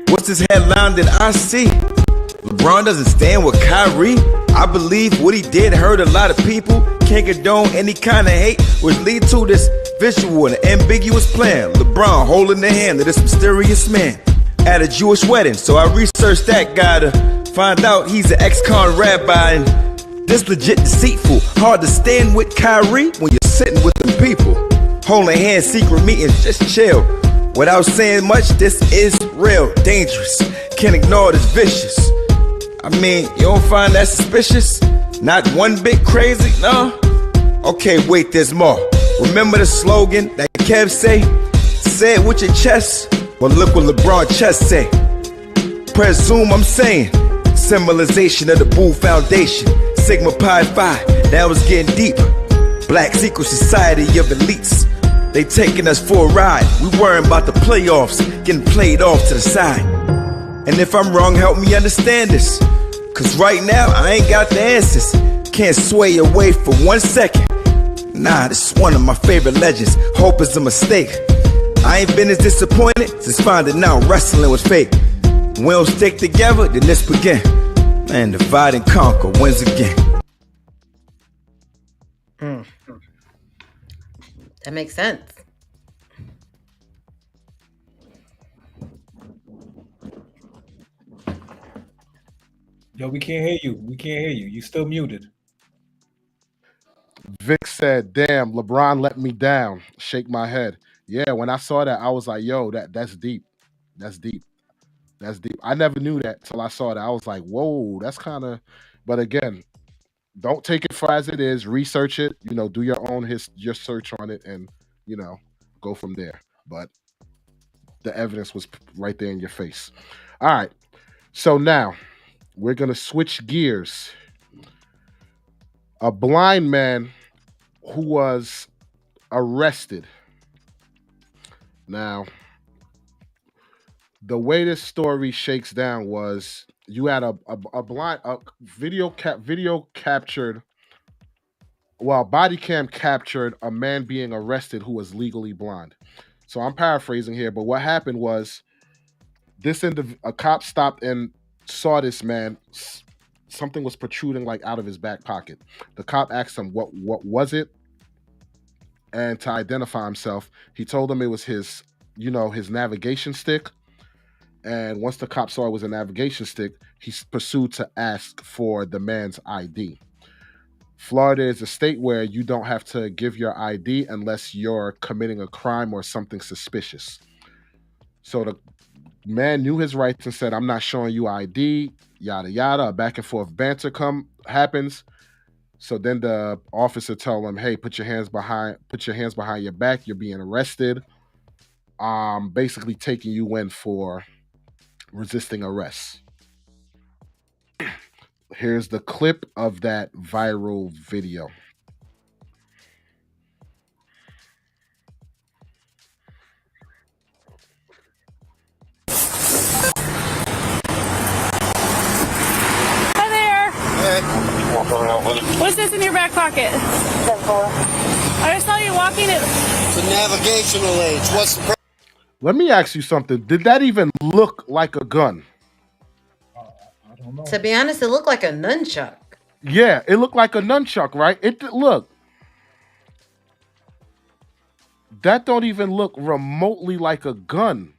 What's this headline that I see? LeBron doesn't stand with Kyrie. I believe what he did hurt a lot of people. Can't condone any kind of hate, which lead to this visual and ambiguous plan. LeBron holding the hand of this mysterious man at a Jewish wedding. So I researched that guy to find out he's an ex-con rabbi and this legit deceitful. Hard to stand with Kyrie when you're sitting with them people. Holding hands, secret meetings, just chill. Without saying much, this is real, dangerous. Can't ignore this vicious. I mean, you don't find that suspicious? Not one bit crazy, no? Okay, wait, there's more. Remember the slogan that Kev say? Say it with your chest. Well, look what LeBron chest say. Presume I'm saying. Symbolization of the Boo Foundation. Sigma Pi Phi, that was getting deep. Black secret society of elites. They taking us for a ride. We worrying about the playoffs, getting played off to the side. And if I'm wrong, help me understand this. Cause right now, I ain't got the answers. Can't sway away for 1 second. Nah, this is one of my favorite legends. Hope is a mistake. I ain't been as disappointed since finding out wrestling was fake. When we don't stick together, then this begin. Man, divide and conquer wins again. That makes sense. Yo, we can't hear you. We can't hear you. You still muted. Vic said, damn, LeBron let me down. Shake my head. Yeah, when I saw that, I was like, yo, that's deep. That's deep. That's deep. I never knew that till I saw that. I was like, whoa, that's kind of. But again, don't take it for as it is. Research it. Do your own your search on it, and go from there. But the evidence was right there in your face. All right. So now we're gonna switch gears. A blind man who was arrested. Now, the way this story shakes down was you had a video captured. Well, body cam captured a man being arrested who was legally blind. So I'm paraphrasing here, but what happened was a cop stopped and saw this man. Something was protruding like out of his back pocket. The cop asked him what was it, and to identify himself, he told him it was his navigation stick. And once the cop saw it was a navigation stick, he pursued to ask for the man's ID. Florida is a state where you don't have to give your ID unless you're committing a crime or something suspicious. So the man knew his rights and said, I'm not showing you ID, yada, yada. A back and forth banter happens. So then the officer told him, hey, put your hands behind your back. You're being arrested. Basically taking you in for resisting arrest. Here's the clip of that viral video. Hi there. Hey. What's this in your back pocket? I just saw you walking it. It's a navigational aid. What's the problem? Let me ask you something. Did that even look like a gun? I don't know. To be honest, it looked like a nunchuck. Yeah, it looked like a nunchuck, right? Look. That don't even look remotely like a gun.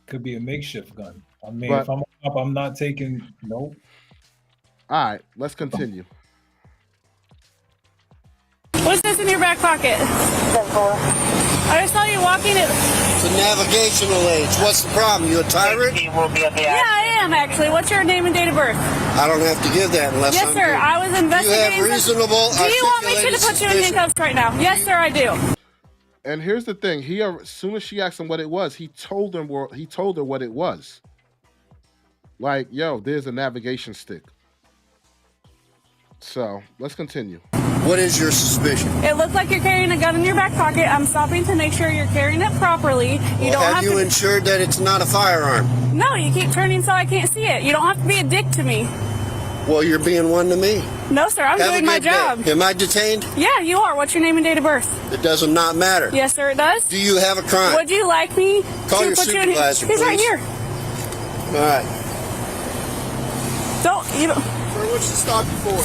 Could be a makeshift gun. I mean, But- if I'm up, I'm not taking. Nope. All right, let's continue. What's this in your back pocket? I just saw you walking it. It's a navigational aid. What's the problem? You a tyrant? Yeah, I am actually. What's your name and date of birth? I don't have to give that unless Yes, I'm sir. here. I was investigating. You have reasonable. Do you want me to articulated put you in suspicion. handcuffs right now? Yes, sir, I do. And here's the thing: as soon as she asked him what it was, he told her what it was. Like, yo, there's a navigation stick. So let's continue. What is your suspicion? It looks like you're carrying a gun in your back pocket. I'm stopping to make sure you're carrying it properly. You don't Have you to. ensured that it's not a firearm? No, you keep turning so I can't see it. You don't have to be a dick to me. Well, you're being one to me. No, sir. I'm Have a doing my good day. job. Am I detained? Yeah, you are. What's your name and date of birth? It does not matter. Yes, sir, it does. Do you have a crime? Would you like me Call to your put you in? supervisor, He's right please. here. All right. You don't. Sir, what's she stop you for?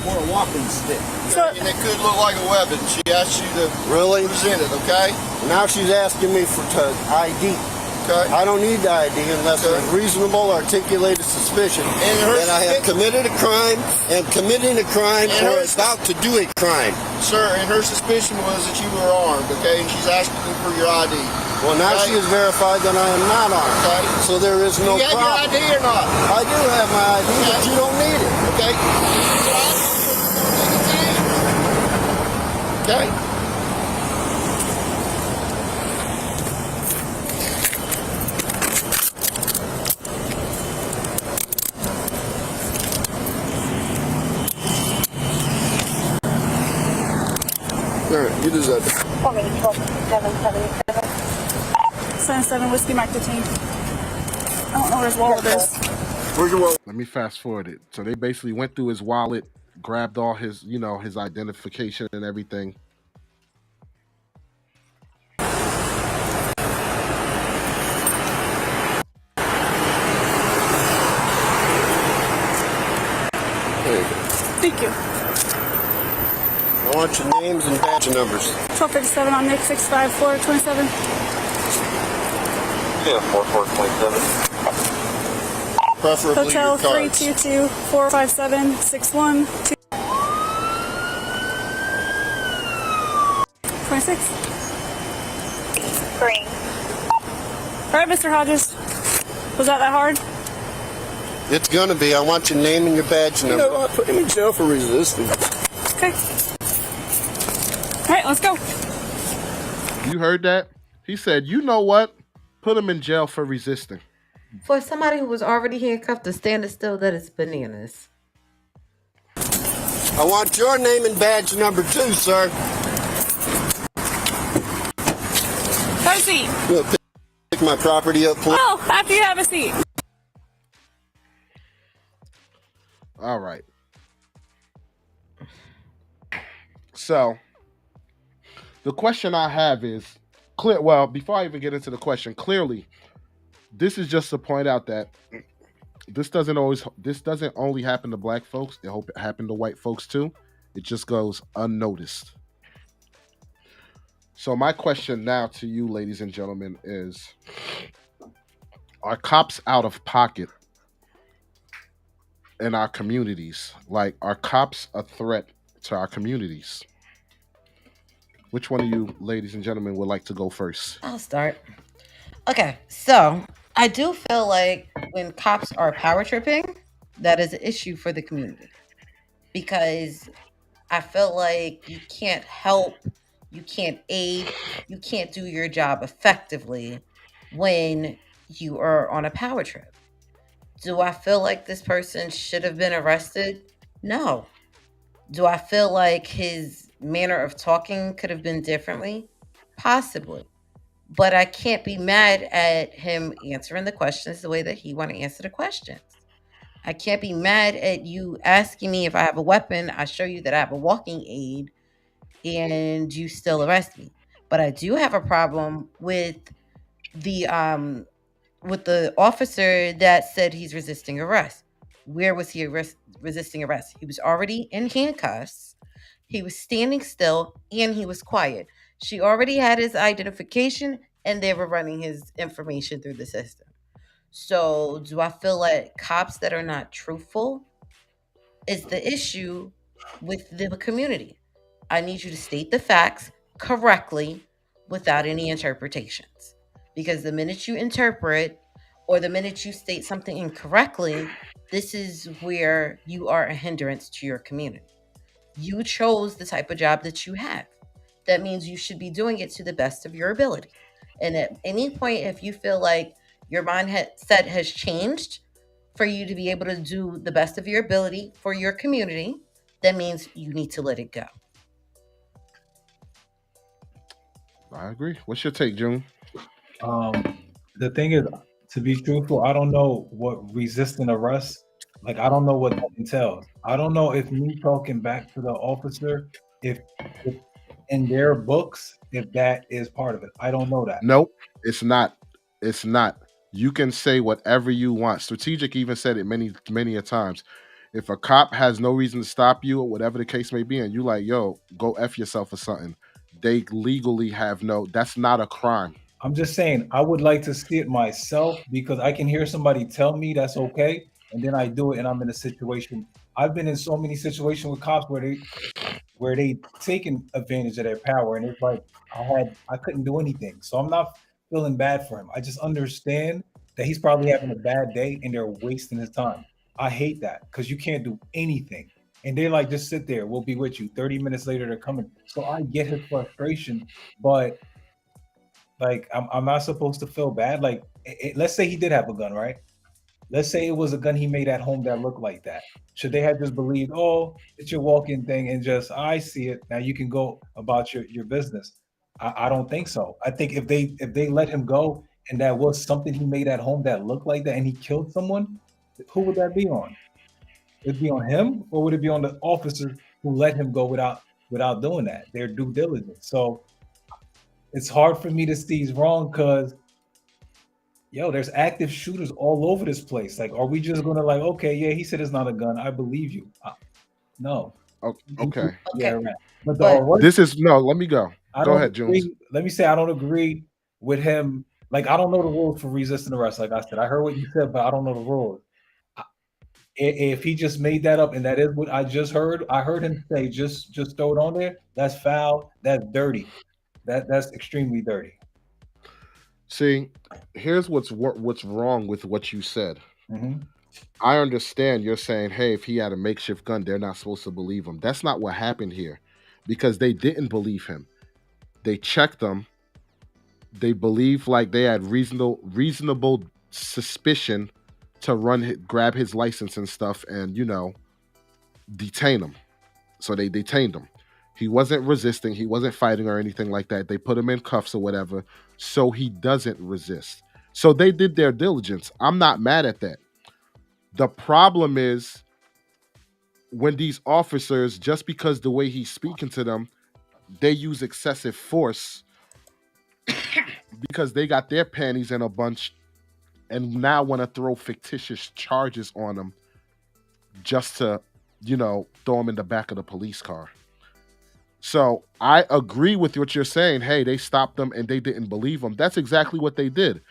For a walking stick. So- and it could look like a weapon. She asked you to present it, okay? Now she's asking me for ID. Okay. I don't need the ID unless there's reasonable articulated suspicion that I have committed a crime, am committing a crime, or about to do a crime. Sir, and her suspicion was that you were armed, okay? And she's asking you for your ID. Well, now she has verified that I am not armed. Okay. So there is no problem. You have your ID or not? I do have my ID, but you don't need it. Okay. Okay. All right, you deserve it. 77 Whiskey Mike detained. I don't know where his wallet is. Where's your wallet? Let me fast forward it. So they basically went through his wallet, grabbed all his, his identification and everything. There you go. Thank you. I want your names and badge numbers. 1257 on Nick 65 Florida 27. Yeah, 4427. Preferably Hotel your cards. 322 457 612. 26. Green. All right, Mr. Hodges. Was that hard? It's gonna be. I want your name and your badge number. You know, I put him in jail for resisting. Okay. All right, let's go. You heard that? He said, you know what? Put him in jail for resisting. For somebody who was already handcuffed to standing still, that is bananas. I want your name and badge number too, sir. Have a seat. You gonna pick my property up, please? Oh, after you have a seat. All right. So, the question I have is clear. Well, before I even get into the question, clearly, this is just to point out that this doesn't only happen to black folks. I hope it happened to white folks too. It just goes unnoticed. So my question now to you, ladies and gentlemen, is: are cops out of pocket in our communities? Like, are cops a threat to our communities? Which one of you, ladies and gentlemen, would like to go first? I'll start. Okay, so I do feel like when cops are power tripping, that is an issue for the community. Because I feel like you can't help, you can't aid, you can't do your job effectively when you are on a power trip. Do I feel like this person should have been arrested? No. Do I feel like his manner of talking could have been differently? Possibly. But I can't be mad at him answering the questions the way that he want to answer the questions. I can't be mad at you asking me if I have a weapon. I show you that I have a walking aid and you still arrest me. But I do have a problem with the officer that said he's resisting arrest. Where was he resisting arrest? He was already in handcuffs. He was standing still and he was quiet. She already had his identification and they were running his information through the system. So do I feel like cops that are not truthful is the issue with the community? I need you to state the facts correctly without any interpretations. Because the minute you interpret or the minute you state something incorrectly, this is where you are a hindrance to your community. You chose the type of job that you have. That means you should be doing it to the best of your ability. And at any point, if you feel like your mindset has changed for you to be able to do the best of your ability for your community, that means you need to let it go. I agree. What's your take, June? The thing is, to be truthful, I don't know what resisting arrest, like, I don't know what that entails. I don't know if me talking back to the officer, if in their books, if that is part of it. I don't know that. Nope, it's not. It's not. You can say whatever you want. Strategic even said it many a times. If a cop has no reason to stop you or whatever the case may be, and you like, yo, go F yourself or something, they legally have that's not a crime. I'm just saying, I would like to see it myself because I can hear somebody tell me that's okay, and then I do it and I'm in a situation. I've been in so many situations with cops where they taken advantage of their power, and it's like I couldn't do anything. So I'm not feeling bad for him. I just understand that he's probably having a bad day and they're wasting his time. I hate that because you can't do anything. And they like, just sit there, we'll be with you. 30 minutes later, they're coming. So I get his frustration, but like, I'm not supposed to feel bad. Like, let's say he did have a gun, right? Let's say it was a gun he made at home that looked like that. Should they have just believed, oh, it's your walk-in thing and just, I see it, now you can go about your business? I don't think so. I think if they let him go and that was something he made at home that looked like that and he killed someone, who would that be on? Would it be on him or would it be on the officer who let him go without doing that? Their due diligence. So it's hard for me to see he's wrong because, yo, there's active shooters all over this place. Like, are we just gonna like, okay, yeah, he said it's not a gun, I believe you? No. Okay. Yeah, right. But let me go. Go ahead, Jones. Let me say I don't agree with him. Like, I don't know the rules for resisting arrest. Like I said, I heard what you said, but I don't know the rules. If he just made that up and that is what I just heard, I heard him say, just throw it on there. That's foul. That's dirty. That's extremely dirty. See, here's what's wrong with what you said. Mhm. I understand you're saying, hey, if he had a makeshift gun, they're not supposed to believe him. That's not what happened here, because they didn't believe him. They checked him. They believed like they had reasonable suspicion to grab his license and stuff, and detain him. So they detained him. He wasn't resisting. He wasn't fighting or anything like that. They put him in cuffs or whatever, so he doesn't resist. So they did their diligence. I'm not mad at that. The problem is when these officers, just because the way he's speaking to them, they use excessive force because they got their panties in a bunch and now want to throw fictitious charges on them just to, throw them in the back of the police car. So I agree with what you're saying. Hey, they stopped them and they didn't believe them. That's exactly what they did.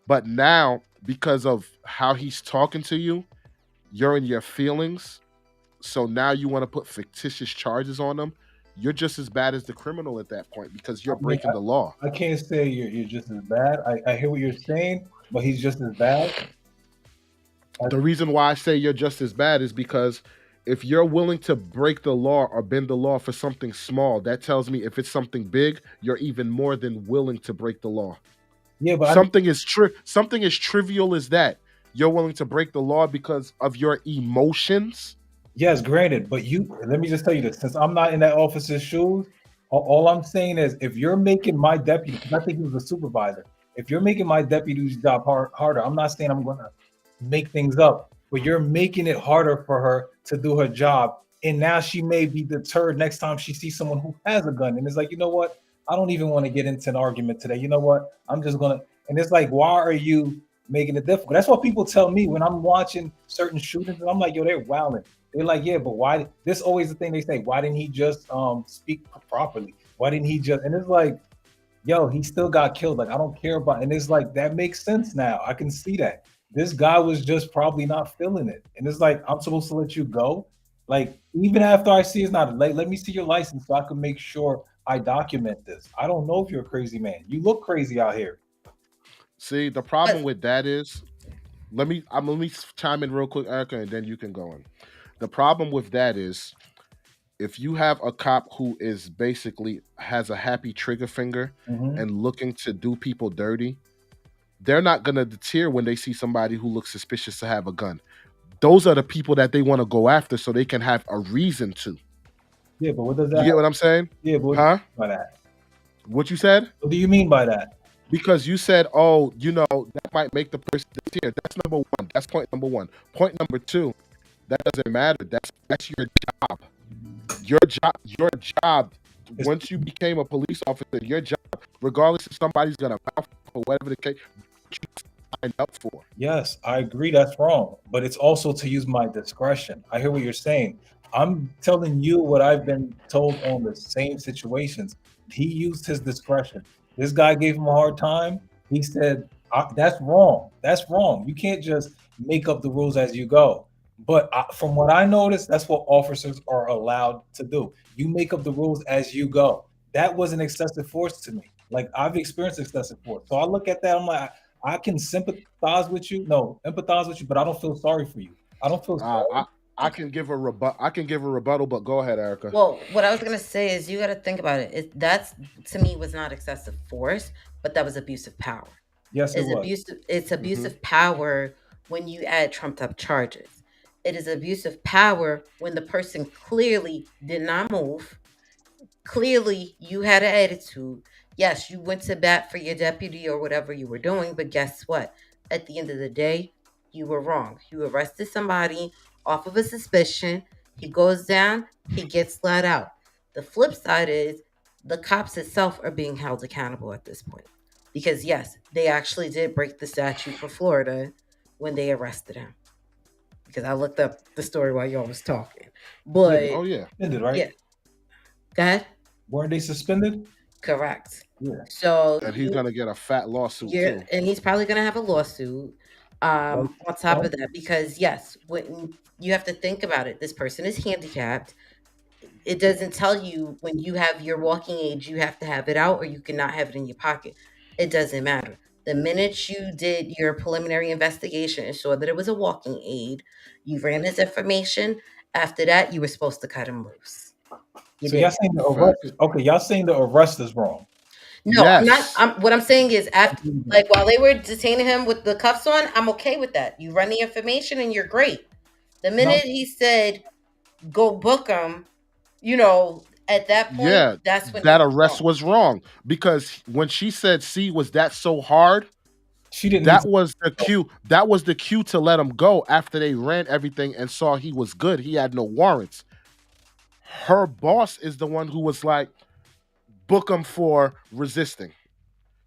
But now, because of how he's talking to you, you're in your feelings. So now you want to put fictitious charges on them. You're just as bad as the criminal at that point because you're breaking the law. I can't say you're just as bad. I hear what you're saying, but he's just as bad. The reason why I say you're just as bad is because if you're willing to break the law or bend the law for something small, that tells me if it's something big, you're even more than willing to break the law. Yeah, but something as trivial as that, you're willing to break the law because of your emotions. Yes, granted, but let me just tell you this. Since I'm not in that officer's shoes, all I'm saying is if you're making my deputy, because I think he was a supervisor, if you're making my deputy's job harder, I'm not saying I'm going to make things up, but you're making it harder for her to do her job. And now she may be deterred next time she sees someone who has a gun. And it's like, you know what? I don't even want to get into an argument today. You know what? I'm just going to, and it's like, why are you making it difficult? That's what people tell me when I'm watching certain shootings. And I'm like, yo, they're wilding. They're like, yeah, but why? This always the thing they say. Why didn't he just speak properly? Why didn't he just? And it's like, yo, he still got killed. Like, I don't care about. And it's like, that makes sense now. I can see that. This guy was just probably not feeling it. And it's like, I'm supposed to let you go. Like, even after I see it's not late, let me see your license so I can make sure I document this. I don't know if you're a crazy man. You look crazy out here. See, the problem with that is, let me chime in real quick, Erica, and then you can go in. The problem with that is, if you have a cop who is basically has a happy trigger finger and looking to do people dirty, they're not going to deter when they see somebody who looks suspicious to have a gun. Those are the people that they want to go after so they can have a reason to. Yeah, but what does that? You get what I'm saying? Yeah, but what huh? do you mean by that? What you said? What do you mean by that? Because you said, oh, that might make the person deter. That's number one. That's point number one. Point number two, that doesn't matter. That's your job. Your job. Once you became a police officer, your job, regardless if somebody's gonna mouth or whatever the case, you signed up for. Yes, I agree that's wrong, but it's also to use my discretion. I hear what you're saying. I'm telling you what I've been told on the same situations. He used his discretion. This guy gave him a hard time. He said, that's wrong. That's wrong. You can't just make up the rules as you go. But from what I noticed, that's what officers are allowed to do. You make up the rules as you go. That was an excessive force to me. Like, I've experienced excessive force. So I look at that, I'm like, I can empathize with you, but I don't feel sorry for you. I don't feel sorry. I can give a rebuttal, but go ahead, Erica. Well, what I was gonna say is you got to think about it. That's, to me, was not excessive force, but that was abuse of power. Yes, it was. It's abuse of power when you add trumped up charges. It is abuse of power when the person clearly did not move. Clearly, you had an attitude. Yes, you went to bat for your deputy or whatever you were doing, but guess what? At the end of the day, you were wrong. You arrested somebody off of a suspicion. He goes down, he gets let out. The flip side is the cops itself are being held accountable at this point. Because yes, they actually did break the statute for Florida when they arrested him. Because I looked up the story while y'all was talking. But suspended, right? Yeah. Go ahead. Weren't they suspended? Correct. Yeah. So and he's gonna get a fat lawsuit too. And he's probably gonna have a lawsuit on top of that, because yes, when you have to think about it, this person is handicapped. It doesn't tell you when you have your walking age, you have to have it out or you cannot have it in your pocket. It doesn't matter. The minute you did your preliminary investigation and saw that it was a walking aid, you ran his information. After that, you were supposed to cut him loose. You So y'all did. saying the arrest? Okay, y'all saying the arrest is wrong. No, I'm not. What I'm saying is, after, like, while they were detaining him with the cuffs on, I'm okay with that. You run the information and you're great. The minute he said, "Go book him," you know, at that point, Yeah, that's when that arrest was wrong, because when she said, "See, was that so hard?" She didn't. That was the cue. That was the cue to let him go after they ran everything and saw he was good. He had no warrants. Her boss is the one who was like, book him for resisting.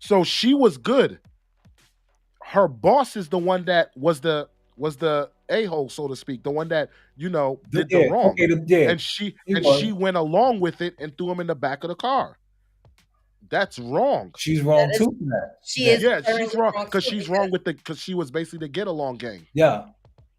So she was good. Her boss is the one that was the a-hole, so to speak, the one that, you know, did the wrong. And she went along with it and threw him in the back of the car. That's wrong. She's wrong too. She's wrong because she's wrong with because she was basically the get along gang. Yeah.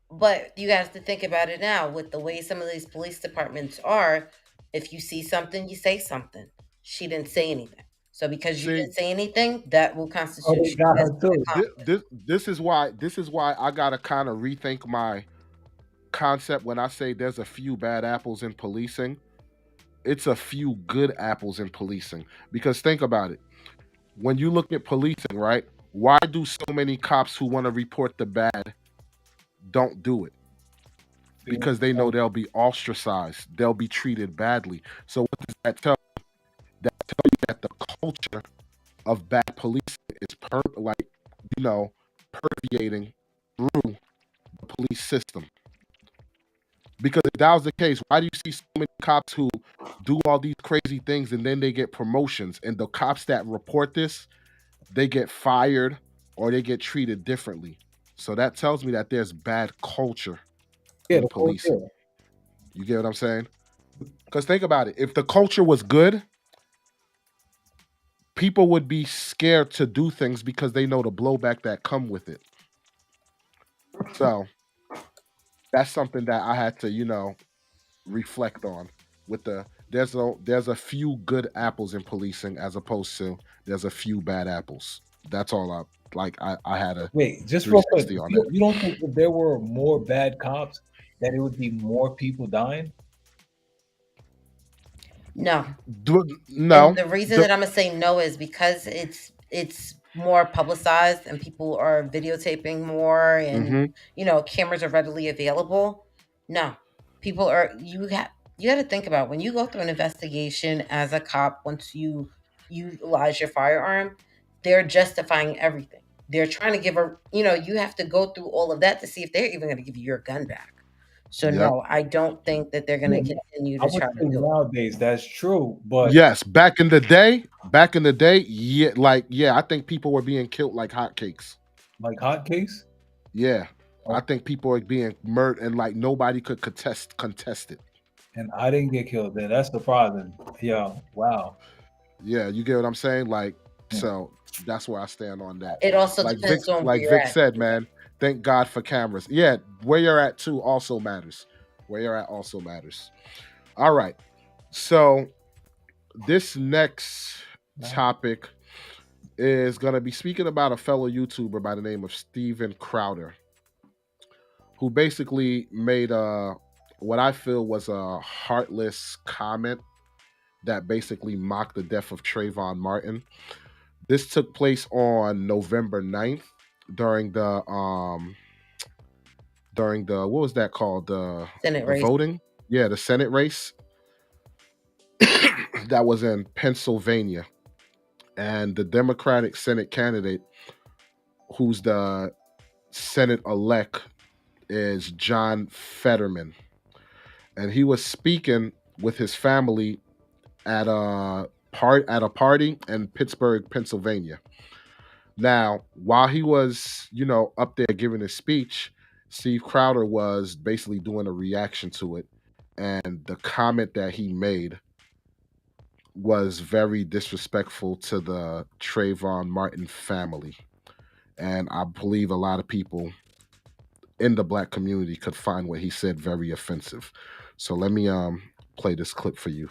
But you guys have to think about it now with the way some of these police departments are. If you see something, you say something. She didn't say anything. So because you didn't say anything, that will constitute. This is why I gotta kind of rethink my concept when I say there's a few bad apples in policing. It's a few good apples in policing, because think about it. When you look at policing, right? Why do so many cops who want to report the bad don't do it? Because they know they'll be ostracized. They'll be treated badly. So what does that tell you? That tells you that the culture of bad policing is permeating through the police system. Because if that was the case, why do you see so many cops who do all these crazy things and then they get promotions, and the cops that report this, they get fired or they get treated differently? So that tells me that there's bad culture in policing. You get what I'm saying? Because think about it. If the culture was good, people would be scared to do things because they know the blowback that come with it. So that's something that I had to, reflect on. With there's a few good apples in policing as opposed to there's a few bad apples. That's all I had a wait. Just real quick, on you don't think if there were more bad cops that it would be more people dying? No. No. And the reason that I'm gonna say no is because it's more publicized and people are videotaping more, and cameras are readily available. No, people are. You got to think about when you go through an investigation as a cop. Once you utilize your firearm, they're justifying everything. They're trying to give you have to go through all of that to see if they're even going to give you your gun back. So no, I don't think that they're going to continue to try to do it. Nowadays, that's true, but yes, back in the day, I think people were being killed like hotcakes. Like hotcakes? Yeah, I think people are being murdered, and like nobody could contest it. And I didn't get killed there. That's surprising. Yeah, wow. Yeah, you get what I'm saying? Like, so that's where I stand on that. It also like depends Vic, on like where Vic you're at. said, man. Thank God for cameras. Yeah, where you're at too also matters. Where you're at also matters. All right. So this next topic is going to be speaking about a fellow YouTuber by the name of Steven Crowder, who basically made what I feel was a heartless comment that basically mocked the death of Trayvon Martin. This took place on November 9th during the what was that called? The Senate race. Voting? Yeah, the Senate race. That was in Pennsylvania. And the Democratic Senate candidate, who's the Senate-elect, is John Fetterman. And he was speaking with his family at a party in Pittsburgh, Pennsylvania. Now, while he was, up there giving his speech, Steve Crowder was basically doing a reaction to it. And the comment that he made was very disrespectful to the Trayvon Martin family. And I believe a lot of people in the Black community could find what he said very offensive. So let me play this clip for you.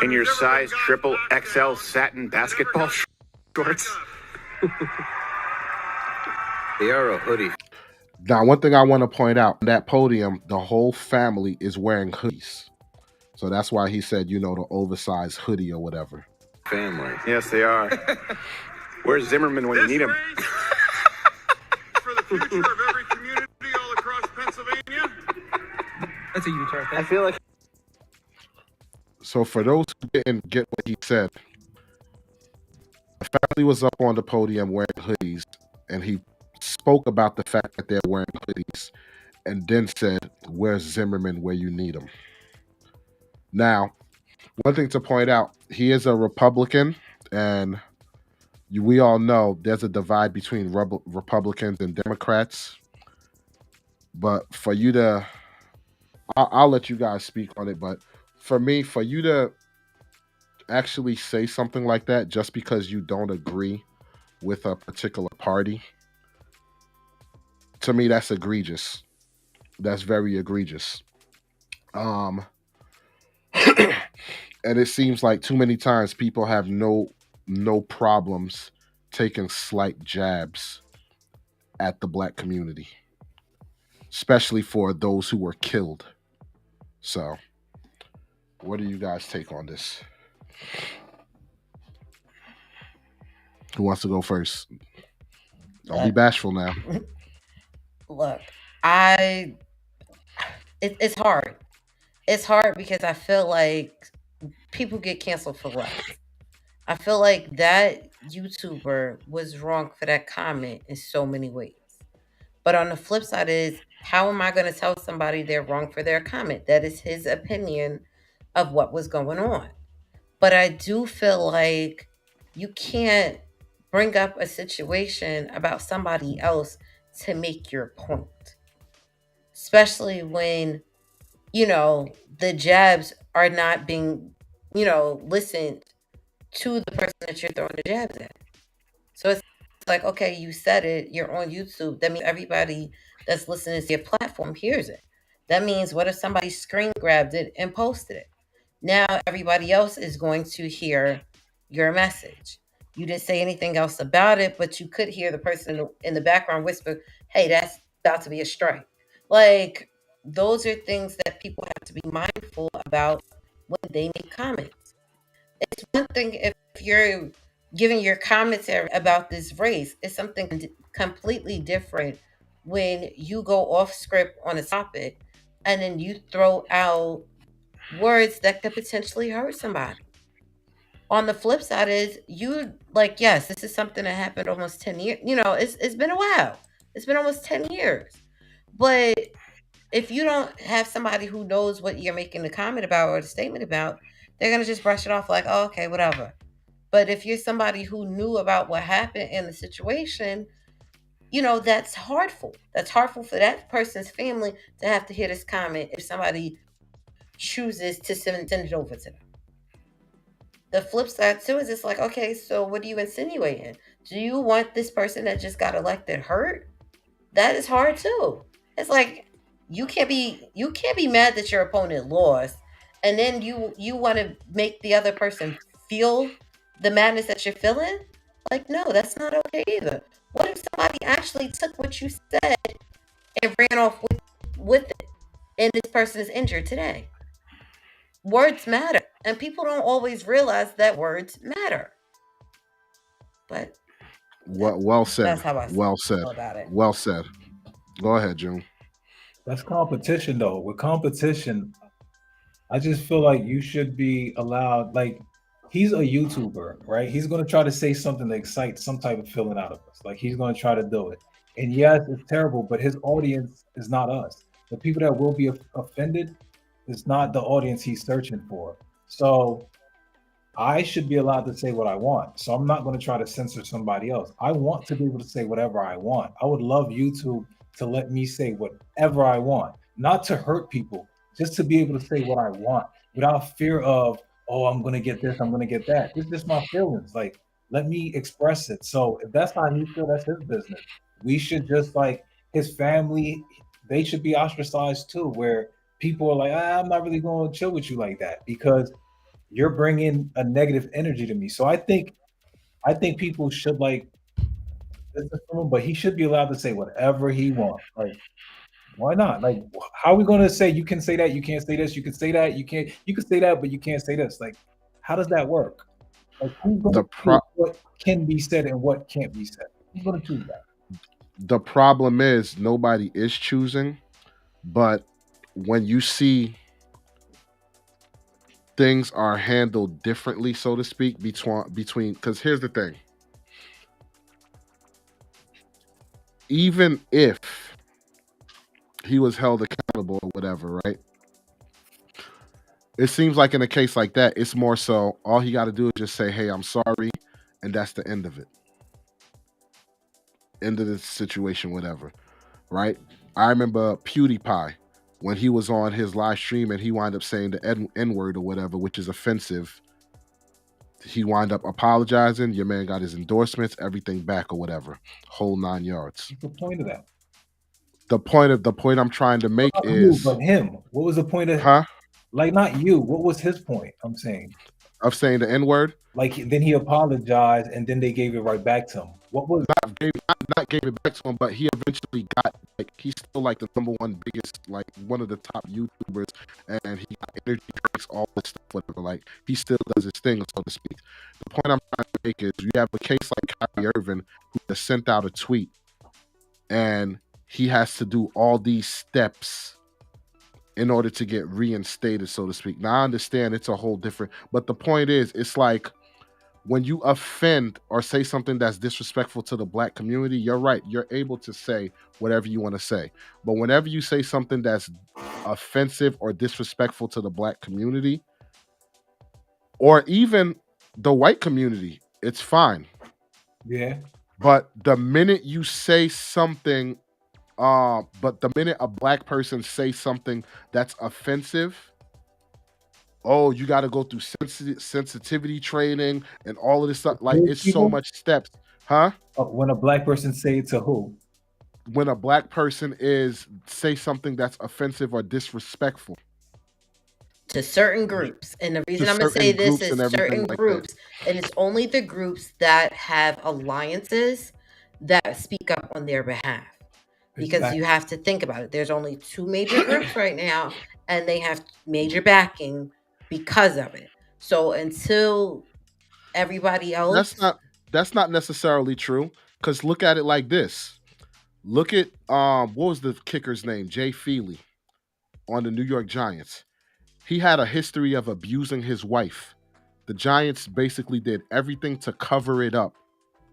in your size triple XL satin basketball shorts. They are a hoodie. Now, one thing I want to point out, that podium, the whole family is wearing hoodies. So that's why he said, you know, the oversized hoodie or whatever. Family. Yes, they are. Where's Zimmerman when you need him? For the future of every community all across Pennsylvania. That's a huge right there. I feel like. So for those who didn't get what he said, the family was up on the podium wearing hoodies, and he spoke about the fact that they're wearing hoodies, and then said, where's Zimmerman where you need him? Now, one thing to point out, he is a Republican, and we all know there's a divide between Republicans and Democrats. But for you to, I'll let you guys speak on it, but for me, for you to actually say something like that just because you don't agree with a particular party, to me, that's egregious. That's very egregious. And it seems like too many times people have no problems taking slight jabs at the black community, especially for those who were killed. So, what do you guys take on this? Who wants to go first? Don't be bashful now. Look, it's hard. It's hard because I feel like people get canceled for what? I feel like that YouTuber was wrong for that comment in so many ways. But on the flip side is, how am I going to tell somebody they're wrong for their comment? That is his opinion of what was going on. But I do feel like you can't bring up a situation about somebody else to make your point. Especially when, you know, the jabs are not being, you know, listened to the person that you're throwing the jabs at. So it's like, okay, you said it, you're on YouTube. That means everybody that's listening to your platform hears it. That means, what if somebody screen grabbed it and posted it? Now everybody else is going to hear your message. You didn't say anything else about it, but you could hear the person in the background whisper, hey, that's about to be a strike. Like, those are things that people have to be mindful about when they make comments. It's one thing if you're giving your commentary about this race. It's something completely different when you go off script on a topic and then you throw out words that could potentially hurt somebody. On the flip side is, you like, yes, this is something that happened almost 10 years. You know, it's been a while. It's been almost 10 years. But if you don't have somebody who knows what you're making the comment about or the statement about, they're going to just brush it off like, oh, okay, whatever. But if you're somebody who knew about what happened in the situation, you know, that's hurtful. That's hurtful for that person's family to have to hear this comment if somebody chooses to send it over to them. The flip side too is, it's like, okay, so what are you insinuating? Do you want this person that just got elected hurt? That is hard too. It's like, you can't be mad that your opponent lost, and then you want to make the other person feel the madness that you're feeling. Like, no, that's not okay either. What if somebody actually took what you said and ran off with it, and this person is injured today? Words matter, and people don't always realize that words matter. But well said. That's how I well said. feel about it. Well said. Go ahead, June. That's competition, though. With competition, I just feel like you should be allowed, like, he's a YouTuber, right? He's going to try to say something to excite some type of feeling out of us. Like, he's going to try to do it. And yes, it's terrible, but his audience is not us. The people that will be offended is not the audience he's searching for. So I should be allowed to say what I want. So I'm not going to try to censor somebody else. I want to be able to say whatever I want. I would love YouTube to let me say whatever I want, not to hurt people, just to be able to say what I want without fear of, oh, I'm going to get this, I'm going to get that. It's just my feelings. Like, let me express it. So if that's how he feels, that's his business. We should just, like, his family, they should be ostracized too, where people are like, I'm not really going to chill with you like that, because you're bringing a negative energy to me. So I think people should like listen to him, but he should be allowed to say whatever he wants. Like, why not? Like, how are we going to say you can say that, you can't say this, you can say that, you can say that, but you can't say this? Like, how does that work? Like, who's going to choose what can be said and what can't be said? Who's going to choose that? The problem is nobody is choosing, but when you see things are handled differently, so to speak, between because here's the thing. Even if he was held accountable or whatever, right? It seems like in a case like that, it's more so all he got to do is just say, hey, I'm sorry, and that's the end of it. End of the situation, whatever, right? I remember PewDiePie when he was on his live stream and he wound up saying the N-word or whatever, which is offensive. He wound up apologizing. Your man got his endorsements, everything back or whatever. Whole 9 yards. What's the point of that? The point I'm trying to make is... But him. What was the point of... Huh? Like, not you. What was his point, I'm saying? Of saying the N-word? Like, then he apologized and then they gave it right back to him. What was... Not gave it back to him, but he eventually got, like, he's still like the #1 biggest, like, one of the top YouTubers, and he got energy drinks, all this stuff, whatever. Like, he still does his thing, so to speak. The point I'm trying to make is you have a case like Kyrie Irving who has sent out a tweet, and he has to do all these steps in order to get reinstated, so to speak. Now, I understand it's a whole different, but the point is, it's like, when you offend or say something that's disrespectful to the black community, you're right. You're able to say whatever you want to say. But whenever you say something that's offensive or disrespectful to the black community, or even the white community, it's fine. Yeah. But the minute you say something, but the minute a black person says something that's offensive, oh, you got to go through sensitivity training and all of this stuff. Like, it's so much steps. Huh? When a black person say it to who? When a black person say something that's offensive or disrespectful. To certain groups. And the reason I'm going to say this is certain groups. And it's only the groups that have alliances that speak up on their behalf. Because you have to think about it. There's only 2 major groups right now, and they have major backing because of it. So until everybody else, that's not necessarily true, because look at it like this. Look at what was the kicker's name? Jay Feely on the New York Giants. He had a history of abusing his wife. The Giants basically did everything to cover it up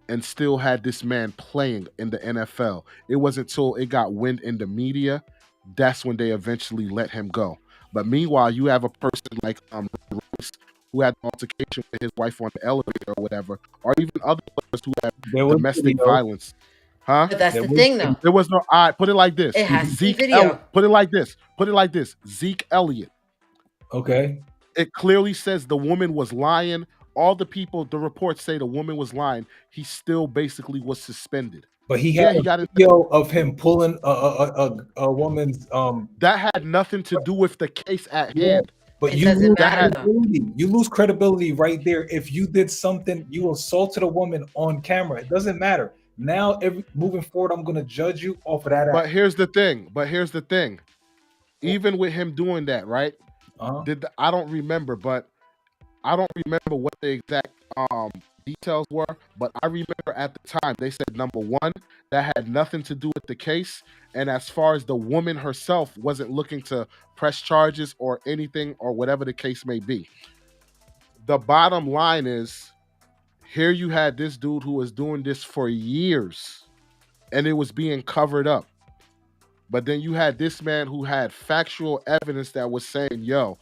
and still had this man playing in the NFL. It wasn't until it got wind in the media, that's when they eventually let him go. But meanwhile, you have a person like Royce, who had an altercation with his wife on the elevator or whatever, or even other players who have domestic violence. Huh? But that's the thing, though. There was no... All right, put it like this. It has to be video. Put it like this. Put it like this. Zeke Elliott. Okay. It clearly says the woman was lying. All the reports say the woman was lying. He still basically was suspended. But he had a video of him pulling a woman's that had nothing to do with the case at hand. But you lose credibility right there. If you did something, you assaulted a woman on camera. It doesn't matter. Now, moving forward, I'm gonna judge you off of that. But here's the thing. Even with him doing that, right? I don't remember, but I don't remember what the exact details were, but I remember at the time they said, number one, that had nothing to do with the case. And as far as the woman herself wasn't looking to press charges or anything or whatever the case may be. The bottom line is, here you had this dude who was doing this for years and it was being covered up. But then you had this man who had factual evidence that was saying, yo,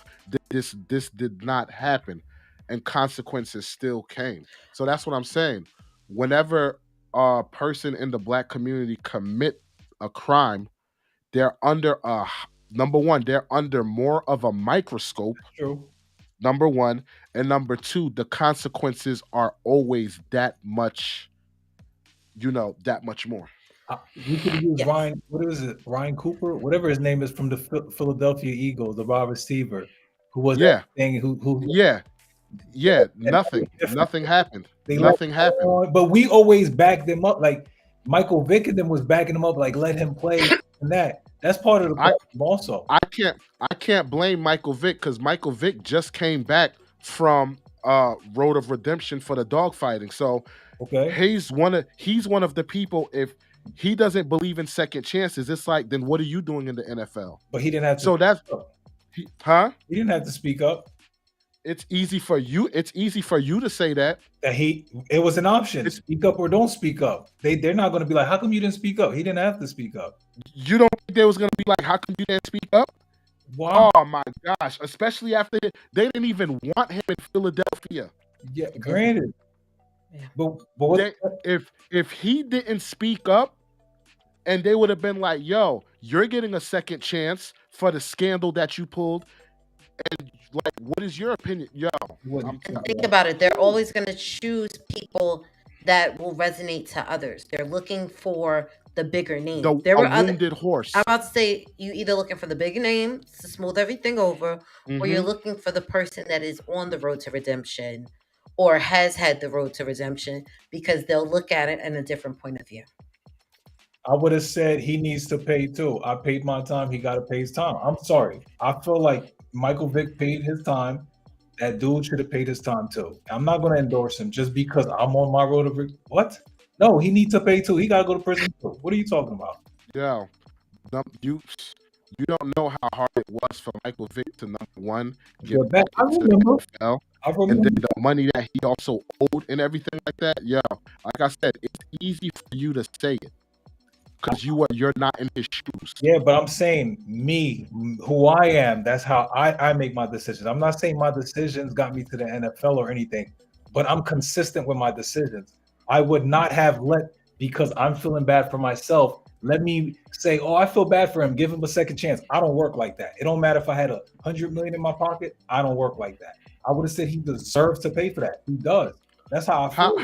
this did not happen. And consequences still came. So that's what I'm saying. Whenever a person in the black community commit a crime, they're under number one, they're under more of a microscope. True. Number one. And number two, the consequences are always that much, that much more. You could use Ryan, what is it? Ryan Cooper, whatever his name is, from the Philadelphia Eagles, the wide receiver, who was that thing who Yeah, nothing happened. They Nothing happened. But we always backed them up. Like Michael Vick and them was backing him up, like let him play and that. That's part of the problem also. I can't blame Michael Vick because Michael Vick just came back from Road of Redemption for the dogfighting. So he's one of the people. If he doesn't believe in second chances, it's like, then what are you doing in the NFL? But he didn't have to. So that's He didn't have to speak up. It's easy for you. It's easy for you to say that. It was an option. Speak up or don't speak up. They're not going to be like, how come you didn't speak up? He didn't have to speak up. You don't think they was going to be like, how come you didn't speak up? Wow. Oh my gosh! Especially after they didn't even want him in Philadelphia. Yeah, granted. But if he didn't speak up, and they would have been like, "Yo, you're getting a second chance for the scandal that you pulled," and like, what is your opinion? Yo, think about it. They're always going to choose people that will resonate to others. They're looking for the bigger name. There were wounded horse. I'm about to say, you either looking for the bigger name to smooth everything over, or you're looking for the person that is on the road to redemption or has had the road to redemption, because they'll look at it in a different point of view. I would have said he needs to pay too. I paid my time. He got to pay his time. I'm sorry. I feel like Michael Vick paid his time. That dude should have paid his time too. I'm not going to endorse him just because I'm on my road to what? No, he needs to pay too. He got to go to prison too. What are you talking about? Yeah, you don't know how hard it was for Michael Vick to number one get back into the NFL, and then the money that he also owed and everything like that. Yeah, like I said, it's easy for you to say it because you're not in his shoes. Yeah, but I'm saying me, who I am, that's how I make my decisions. I'm not saying my decisions got me to the NFL or anything, but I'm consistent with my decisions. I would not have because I'm feeling bad for myself, let me say, oh, I feel bad for him, give him a second chance. I don't work like that. It don't matter if I had $100 million in my pocket. I don't work like that. I would have said he deserves to pay for that. He does. That's how I feel.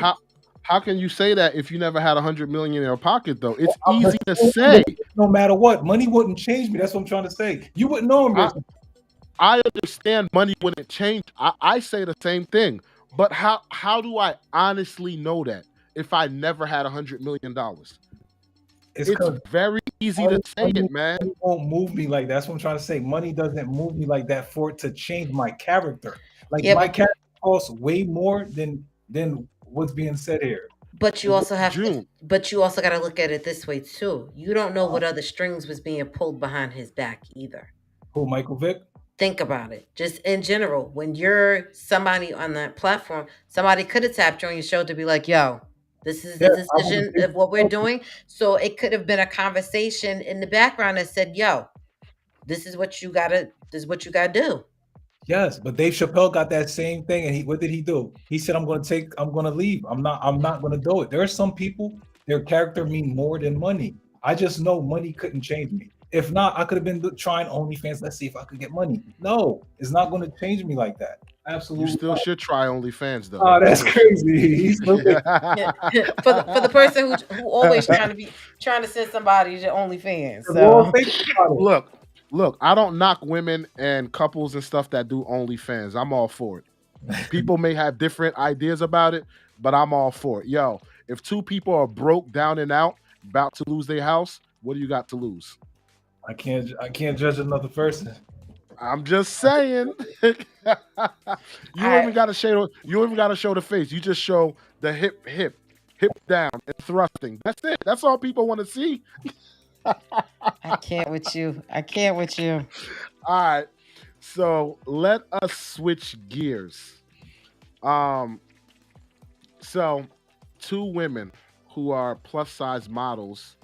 How can you say that if you never had $100 million in your pocket, though? It's easy to say. No matter what, money wouldn't change me. That's what I'm trying to say. You wouldn't know him. I understand money wouldn't change. I say the same thing. But how do I honestly know that if I never had $100 million? It's very easy to say it, man. Money won't move me like that. That's what I'm trying to say. Money doesn't move me like that for it to change my character. Like my character costs way more than what's being said here. But you also got to look at it this way too. You don't know what other strings was being pulled behind his back either. Who, Michael Vick? Think about it. Just in general, when you're somebody on that platform, somebody could have tapped you on your shoulder to be like, yo, this is the decision of what we're doing. So it could have been a conversation in the background that said, yo, this is what you gotta do. Yes, but Dave Chappelle got that same thing, and what did he do? He said, I'm gonna leave. I'm not gonna do it. There are some people, their character mean more than money. I just know money couldn't change me. If not, I could have been trying OnlyFans. Let's see if I could get money. No, it's not going to change me like that. Absolutely. You still should try OnlyFans though. Oh, that's crazy. For the person who always trying to send somebody to OnlyFans. So. Look, I don't knock women and couples and stuff that do OnlyFans. I'm all for it. People may have different ideas about it, but I'm all for it. Yo, if two people are broke, down and out, about to lose their house, what do you got to lose? I can't judge another person. I'm just saying. You even gotta show the face. You just show the hip down and thrusting. That's it. That's all people want to see. I can't with you. All right. So let us switch gears. So two women who are plus size models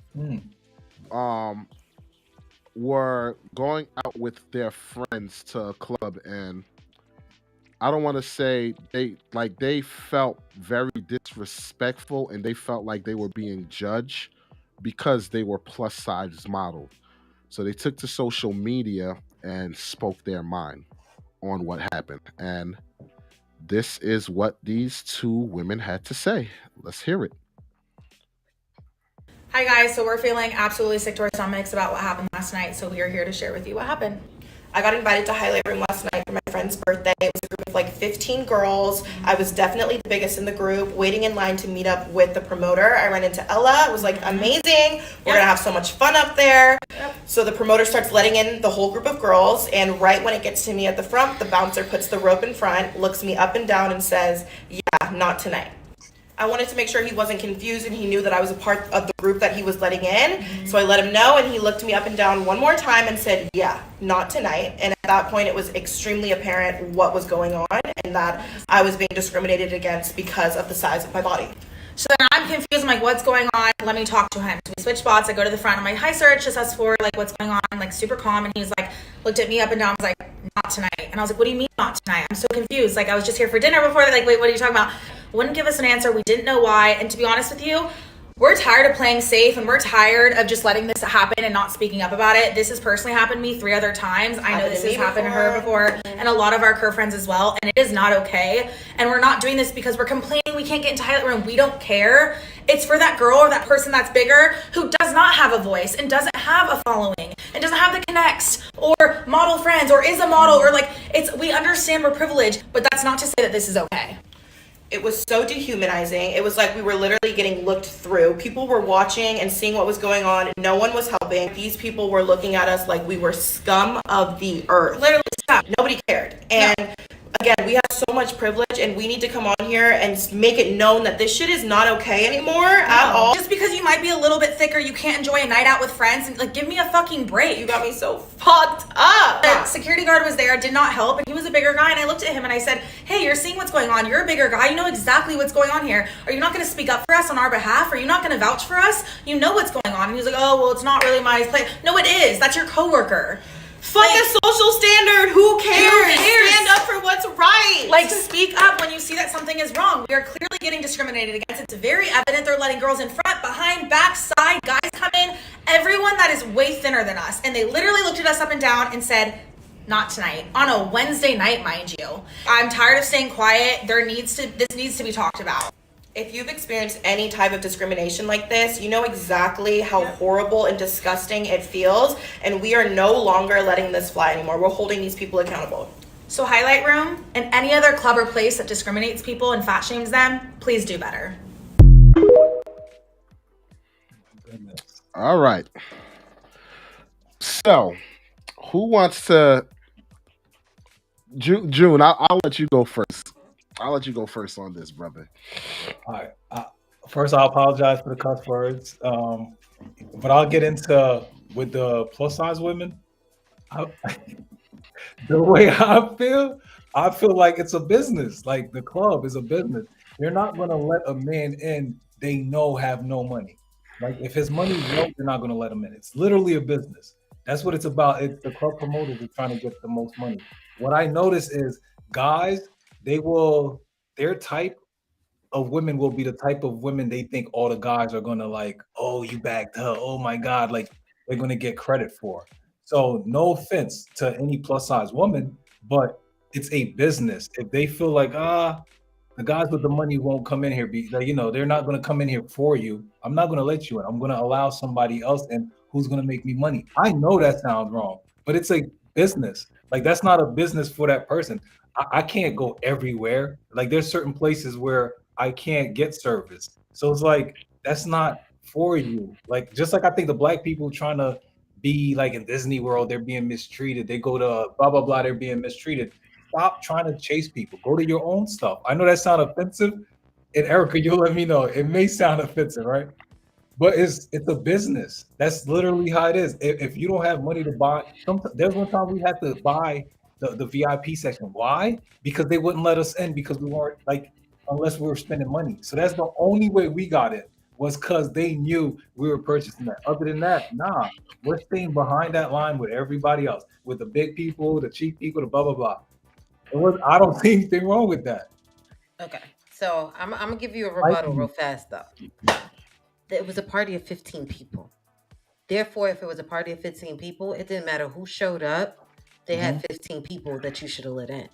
were going out with their friends to a club, and I don't want to say they felt very disrespectful, and they felt like they were being judged because they were plus size models. So they took to social media and spoke their mind on what happened. And this is what these two women had to say. Let's hear it. Hi guys, so we're feeling absolutely sick to our stomachs about what happened last night, so we are here to share with you what happened. I got invited to Highlight Room last night for my friend's birthday. It was a group of like 15 girls. I was definitely the biggest in the group, waiting in line to meet up with the promoter. I ran into Ella. It was like amazing. We're gonna have so much fun up there. So the promoter starts letting in the whole group of girls, and right when it gets to me at the front, the bouncer puts the rope in front, looks me up and down and says, "Yeah, not tonight." I wanted to make sure he wasn't confused and he knew that I was a part of the group that he was letting in. So I let him know, and he looked me up and down one more time and said, "Yeah, not tonight." And at that point, it was extremely apparent what was going on and that I was being discriminated against because of the size of my body. So then I'm confused. I'm like, what's going on? Let me talk to him. So we switch spots. I go to the front. I'm like, hi, sir. It's just us four. Like, what's going on? Like, super calm. And he was like, looked at me up and down. I was like, not tonight. And I was like, what do you mean not tonight? I'm so confused. Like, I was just here for dinner before. Like, wait, what are you talking about? Wouldn't give us an answer. We didn't know why. And to be honest with you, we're tired of playing safe, and we're tired of just letting this happen and not speaking up about it. This has personally happened to me 3 other times. I know this has happened to her before, and a lot of our curve friends as well, and it is not okay. And we're not doing this because we're complaining we can't get into highlight room. We don't care. It's for that girl or that person that's bigger who does not have a voice and doesn't have a following and doesn't have the connects or model friends or is a model, or like, we understand we're privileged, but that's not to say that this is okay. It was so dehumanizing. It was like we were literally getting looked through. People were watching and seeing what was going on. No one was helping. These people were looking at us like we were scum of the earth. Literally scum. Nobody cared. And again, we have so much privilege, and we need to come on here and make it known that this shit is not okay anymore at all. Just because you might be a little bit thicker, you can't enjoy a night out with friends, and like, give me a fucking break. You got me so fucked up. The security guard was there, did not help, and he was a bigger guy, and I looked at him and I said, hey, you're seeing what's going on. You're a bigger guy. You know exactly what's going on here. Are you not going to speak up for us on our behalf? Are you not going to vouch for us? You know what's going on. And he was like, oh, well, it's not really my place. No, it is. That's your coworker. Fuck a social standard. Who cares? Stand up for what's right. Like, speak up when you see that something is wrong. We are clearly getting discriminated against. It's very evident. They're letting girls in front, behind, back, side, guys come in. Everyone that is way thinner than us. And they literally looked at us up and down and said, not tonight. On a Wednesday night, mind you. I'm tired of staying quiet. This needs to be talked about. If you've experienced any type of discrimination like this, you know exactly how horrible and disgusting it feels, and we are no longer letting this fly anymore. We're holding these people accountable. So Highlight Room and any other club or place that discriminates people and fat shames them, please do better. All right. So, who wants to... June, I'll let you go first. I'll let you go first on this, brother. All right. First, I apologize for the cuss words, but I'll get into with the plus size women. The way I feel like it's a business. Like, the club is a business. You're not gonna let a man in they know have no money. Like, if his money's low, you're not gonna let him in. It's literally a business. That's what it's about. It's the club promoters are trying to get the most money. What I notice is guys, their type of women will be the type of women they think all the guys are gonna like, oh, you backed her, oh my God, like they're gonna get credit for. So no offense to any plus size woman, but it's a business. If they feel like, the guys with the money won't come in here, they're not gonna come in here for you. I'm not gonna let you in. I'm gonna allow somebody else in who's gonna make me money. I know that sounds wrong, but it's a business. Like, that's not a business for that person. I can't go everywhere. Like, there's certain places where I can't get service. So it's like, that's not for you. Like, just like I think the black people trying to be like in Disney World, they're being mistreated. They go to blah, blah, blah, they're being mistreated. Stop trying to chase people. Go to your own stuff. I know that sounds offensive. And Erica, you'll let me know. It may sound offensive, right? But it's a business. That's literally how it is. If you don't have money to buy, there's one time we had to buy the VIP section. Why? Because they wouldn't let us in because we weren't unless we were spending money. So that's the only way we got it, was because they knew we were purchasing that. Other than that, nah, we're staying behind that line with everybody else, with the big people, the cheap people, the blah, blah, blah. I don't see anything wrong with that. Okay, so I'm gonna give you a rebuttal real fast though. It was a party of 15 people. Therefore, if it was a party of 15 people, it didn't matter who showed up. They had 15 people that you should have let in.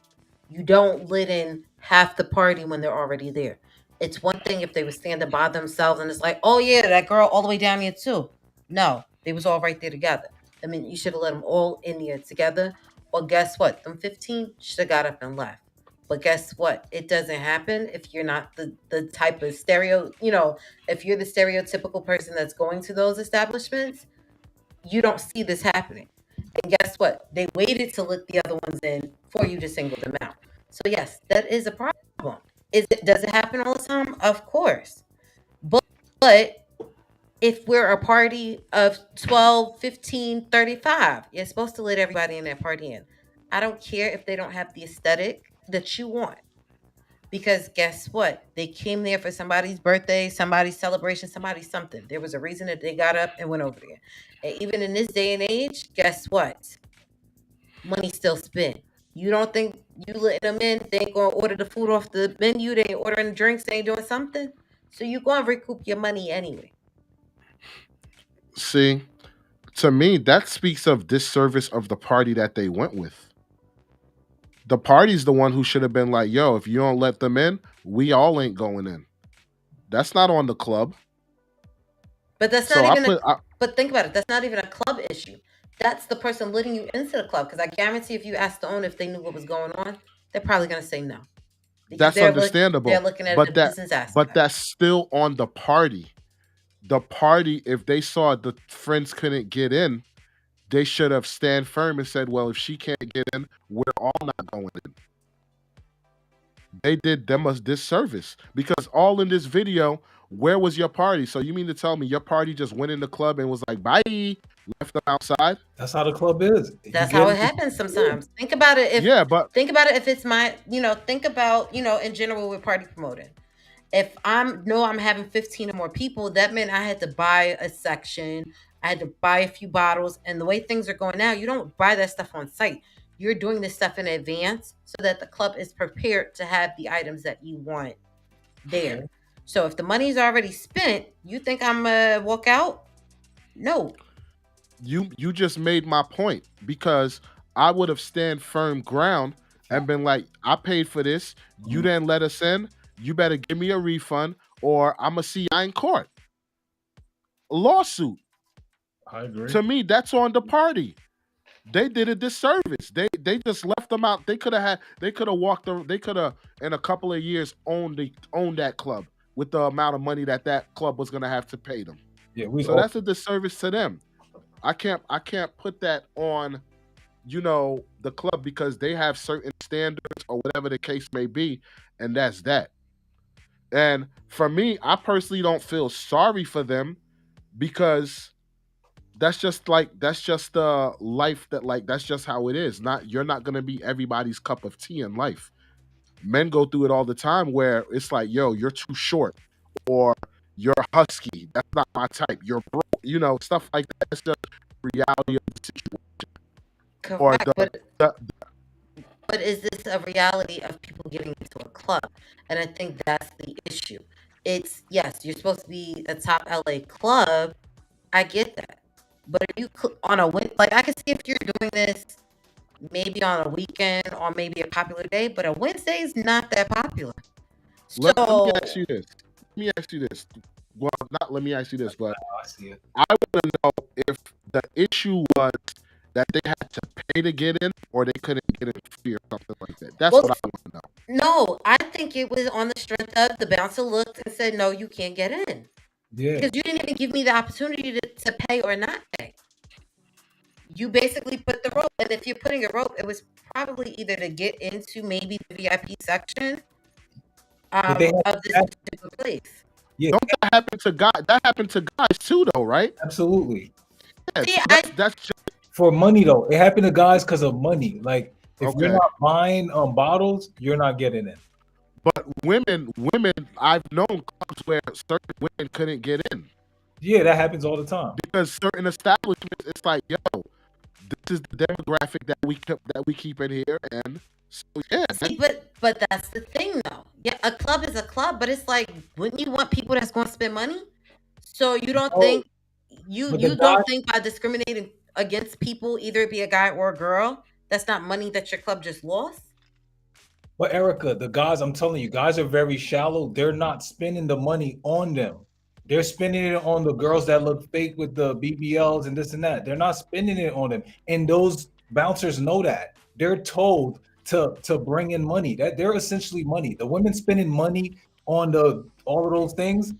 You don't let in half the party when they're already there. It's one thing if they were standing by themselves and it's like, oh yeah, that girl all the way down here too. No, they was all right there together. I mean, you should have let them all in there together. Or guess what? Them 15 should have got up and left. But guess what? It doesn't happen if you're not the type of if you're the stereotypical person that's going to those establishments, you don't see this happening. And guess what? They waited to let the other ones in for you to single them out. So yes, that is a problem. Does it happen all the time? Of course. But if we're a party of 12, 15, 35, you're supposed to let everybody in that party in. I don't care if they don't have the aesthetic that you want. Because guess what? They came there for somebody's birthday, somebody's celebration, somebody's something. There was a reason that they got up and went over there. And even in this day and age, guess what? Money still spent. You don't think you letting them in, they ain't going to order the food off the menu, they ain't ordering drinks, they ain't doing something. So you're going to recoup your money anyway. See, to me, that speaks of disservice of the party that they went with. The party's the one who should have been like, yo, if you don't let them in, we all ain't going in. That's not on the club. But that's not but think about it. That's not even a club issue. That's the person letting you into the club. Because I guarantee if you asked the owner if they knew what was going on, they're probably going to say no. That's understandable. They're looking at the business aspect. But that's still on the party. The party, if they saw the friends couldn't get in, they should have stand firm and said, well, if she can't get in, we're all not going in. They did them a disservice because all in this video, where was your party? So you mean to tell me your party just went in the club and was like, bye, left them outside? That's how the club is. That's how it happens sometimes. Think about it. Think about it if it's my, think about, in general with party promoting. If I'm having 15 or more people, that meant I had to buy a section. I had to buy a few bottles. And the way things are going now, you don't buy that stuff on site. You're doing this stuff in advance so that the club is prepared to have the items that you want there. So if the money's already spent, you think I'm gonna walk out? No. You just made my point because I would have stand firm ground and been like, I paid for this. You didn't let us in. You better give me a refund or I'm going to see you in court. A lawsuit. I agree. To me, that's on the party. They did a disservice. They just left them out. They could have walked them. They could have in a couple of years owned that club with the amount of money that club was going to have to pay them. Yeah, so that's a disservice to them. I can't put that on, the club because they have certain standards or whatever the case may be, and that's that. And for me, I personally don't feel sorry for them because that's just the life that's just how it is. You're not going to be everybody's cup of tea in life. Men go through it all the time where it's like, yo, you're too short or you're husky. That's not my type. You're broke, stuff like that. That's the reality of the situation. Correct, but is this a reality of people getting into a club? And I think that's the issue. It's, yes, you're supposed to be a top LA club. I get that. But are you on a I can see if you're doing this maybe on a weekend or maybe a popular day, but a Wednesday is not that popular. Let me ask you this. Well, not let me ask you this, but I see it. I want to know if the issue was that they had to pay to get in or they couldn't get in free or something like that. That's what I want to know. No, I think it was on the strength of the bouncer looked and said, no, you can't get in. Yeah. Because you didn't even give me the opportunity to pay or not pay. You basically put the rope, and if you're putting a rope, it was probably either to get into maybe the VIP section of this particular place. Yeah. Don't that happen to guys? That happened to guys too, though, right? Absolutely. Yeah, that's just for money though. It happened to guys because of money. Like if you're not buying bottles, you're not getting in. But women, I've known clubs where certain women couldn't get in. Yeah, that happens all the time. Because certain establishments, it's like, yo, this is the demographic that we keep in here, and so yeah. See, but that's the thing though. Yeah, a club is a club, but it's like, wouldn't you want people that's going to spend money? So you don't think don't think by discriminating against people, either it be a guy or a girl, that's not money that your club just lost? But Erica, the guys, I'm telling you, guys are very shallow. They're not spending the money on them. They're spending it on the girls that look fake with the BBLs and this and that. They're not spending it on them. And those bouncers know that. They're told to bring in money. That they're essentially money. The women spending money on all of those things.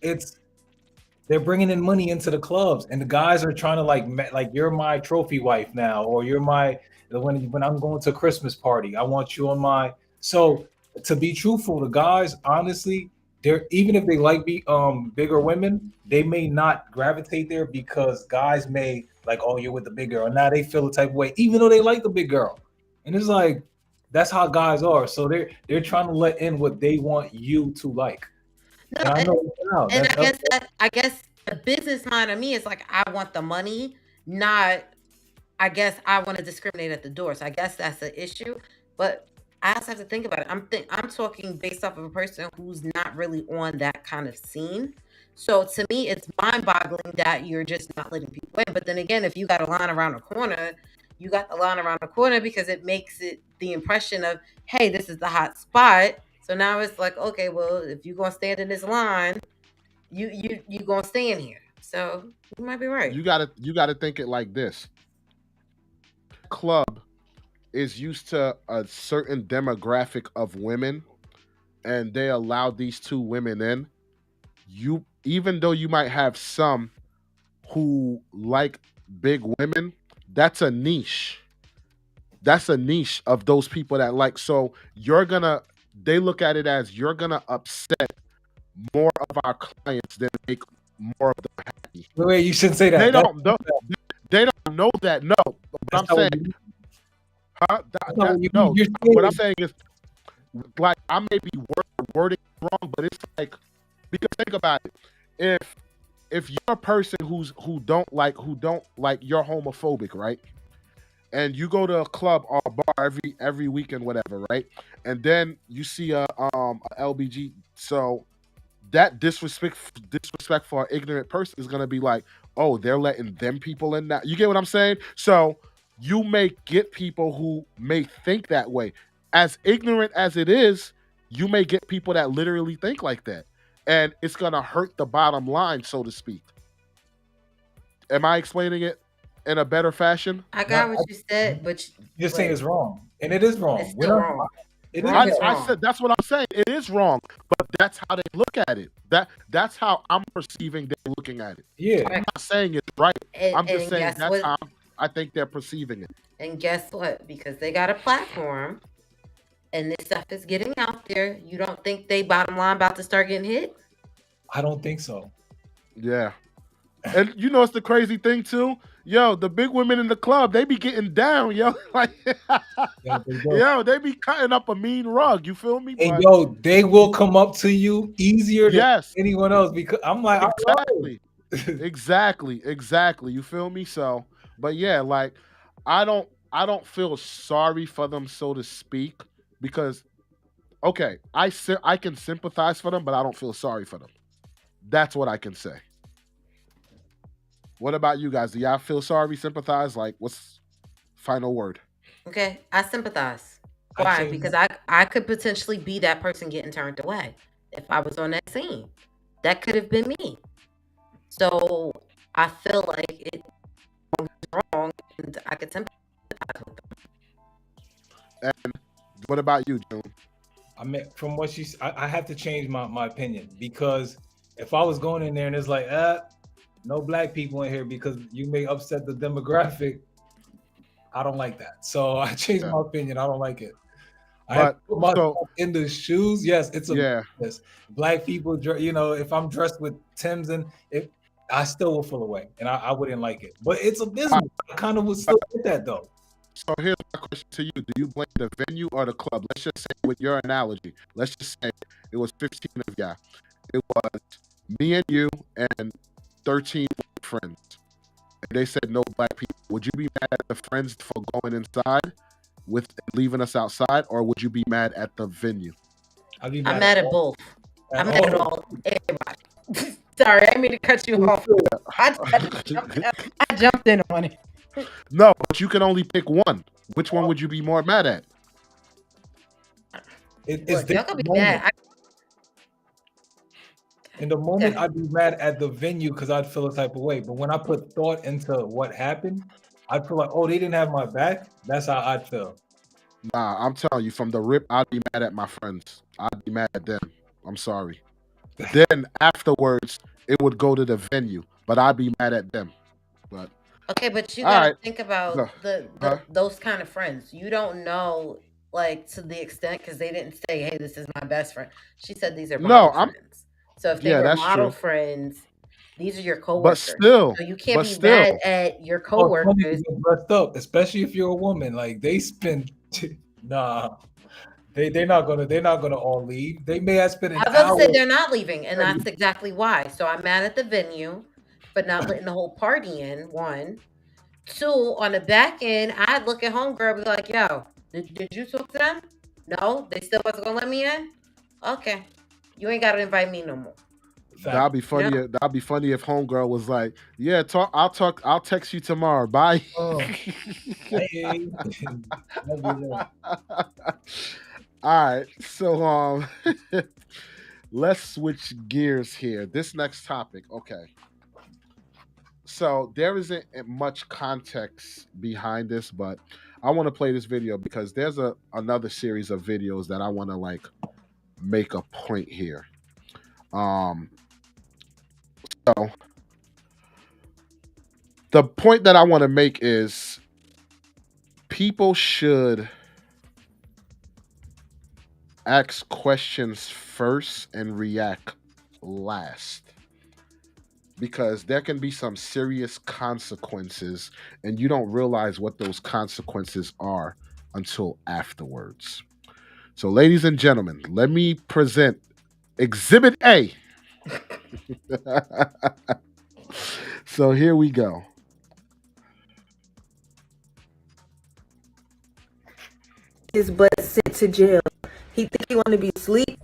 They're bringing in money into the clubs, and the guys are trying to like you're my trophy wife now, or you're my when I'm going to a Christmas party, I want you on my. So to be truthful, the guys honestly, they're even if they like bigger women, they may not gravitate there because guys may like, oh, you're with the big girl. Now they feel the type of way, even though they like the big girl, and it's like that's how guys are. So they're trying to let in what they want you to like. No, And I know now, and that's- I guess the business mind of me is like I want the money, not I guess I want to discriminate at the door. So I guess that's the issue. But I also have to think about it. I'm talking based off of a person who's not really on that kind of scene. So to me, it's mind-boggling that you're just not letting people in. But then again, if you got a line around the corner, you got the line around the corner because it makes it the impression of, hey, this is the hot spot. So now it's like, okay, well, if you're gonna stand in this line, you gonna stand here. So you might be right. You gotta think it like this. Club is used to a certain demographic of women, and they allow these two women in. You, even though you might have some who like big women, that's a niche. That's a niche of those people that like. So they look at it as you're gonna upset more of our clients than make more of them happy. Wait, you shouldn't say that. They don't know that. No, but I'm saying, no. What I'm saying is, like, I may be wording wrong, but it's like, because think about it. If you're a person who don't like you're homophobic, right? And you go to a club or a bar every weekend, whatever, right? And then you see a LBG, so that disrespect for an ignorant person is gonna be like, oh, they're letting them people in now. You get what I'm saying? So you may get people who may think that way. As ignorant as it is, you may get people that literally think like that. And it's gonna hurt the bottom line, so to speak. Am I explaining it in a better fashion? I got what you said, but you're saying it's wrong, and it is wrong. It's still wrong. I said that's what I'm saying. It is wrong, but that's how they look at it. That's how I'm perceiving they're looking at it. Yeah, I'm not saying it's right. I'm just saying guess that's what? how I think they're perceiving it. And guess what? Because they got a platform and this stuff is getting out there, you don't think they bottom line about to start getting hit? I don't think so. Yeah. And you know, it's the crazy thing too. Yo, the big women in the club, they be getting down, yo. Like, yo, they be cutting up a mean rug. You feel me? And yo, they will come up to you easier than anyone else because I'm like, exactly. You feel me? So, but yeah, like, I don't feel sorry for them, so to speak, because okay, I can sympathize for them, but I don't feel sorry for them. That's what I can say. What about you guys? Do y'all feel sorry, sympathize? Like, what's final word? Okay, I sympathize. Why? Because I could potentially be that person getting turned away if I was on that scene. That could have been me. So I feel like it's wrong, and I could sympathize with them. And what about you, June? I mean, from what I have to change my opinion, because if I was going in there and it's like, no black people in here because you may upset the demographic, I don't like that. So I changed my opinion. I don't like it. I have to put myself in the shoes. Yes, it's a business. Black people, you know, if I'm dressed with Timbs and I still will feel away, and I wouldn't like it. But it's a business. I kind of would still get that though. So here's my question to you. Do you blame the venue or the club? Let's just say, with your analogy, let's just say it was 15 of y'all. It was me and you and 13 friends. And they said no black people. Would you be mad at the friends for going inside with leaving us outside, or would you be mad at the venue? I'm mad at both. I'm mad at all. Everybody. Sorry, I didn't mean to cut you off. I jumped in on it. No, but you can only pick one. Which one would you be more mad at? It's y'all gonna be mad. In the moment, I'd be mad at the venue because I'd feel a type of way. But when I put thought into what happened, I'd feel like, oh, they didn't have my back. That's how I'd feel. Nah, I'm telling you, from the rip, I'd be mad at my friends. I'd be mad at them. I'm sorry. Then afterwards, it would go to the venue, but I'd be mad at them. But Okay, but you all gotta right, think about Go. the Huh? those kind of friends. You don't know, like, to the extent, because they didn't say, "Hey, this is my best friend." She said these are No, model I'm. friends. So if they Yeah, were that's model true. friends, these are your But coworkers. still, So you can't but be still, mad at your Oh, it's funny to coworkers. get dressed up, especially if you're a woman. Like they spend nah. They're not gonna all leave. They may have spent I an was about to say hour. they're not leaving, and that's exactly why. So I'm mad at the venue for not letting the whole party in. One, two, on the back end, I'd look at homegirl and be like, "Yo, did you talk to them? No, they still wasn't gonna let me in. Okay, you ain't gotta invite me no more." that'd be funny. No. That'd be funny if homegirl was like, "Yeah, talk. I'll text you tomorrow. Bye." Oh, hey. That'd be lit. All right, so let's switch gears here. This next topic, okay. So there isn't much context behind this, but I want to play this video because there's another series of videos that I want to like make a point here. So the point that I want to make is people should ask questions first and react last, because there can be some serious consequences and you don't realize what those consequences are until afterwards. So ladies and gentlemen, let me present Exhibit A. So here we go. His butt sent to jail. He think he want to be asleep.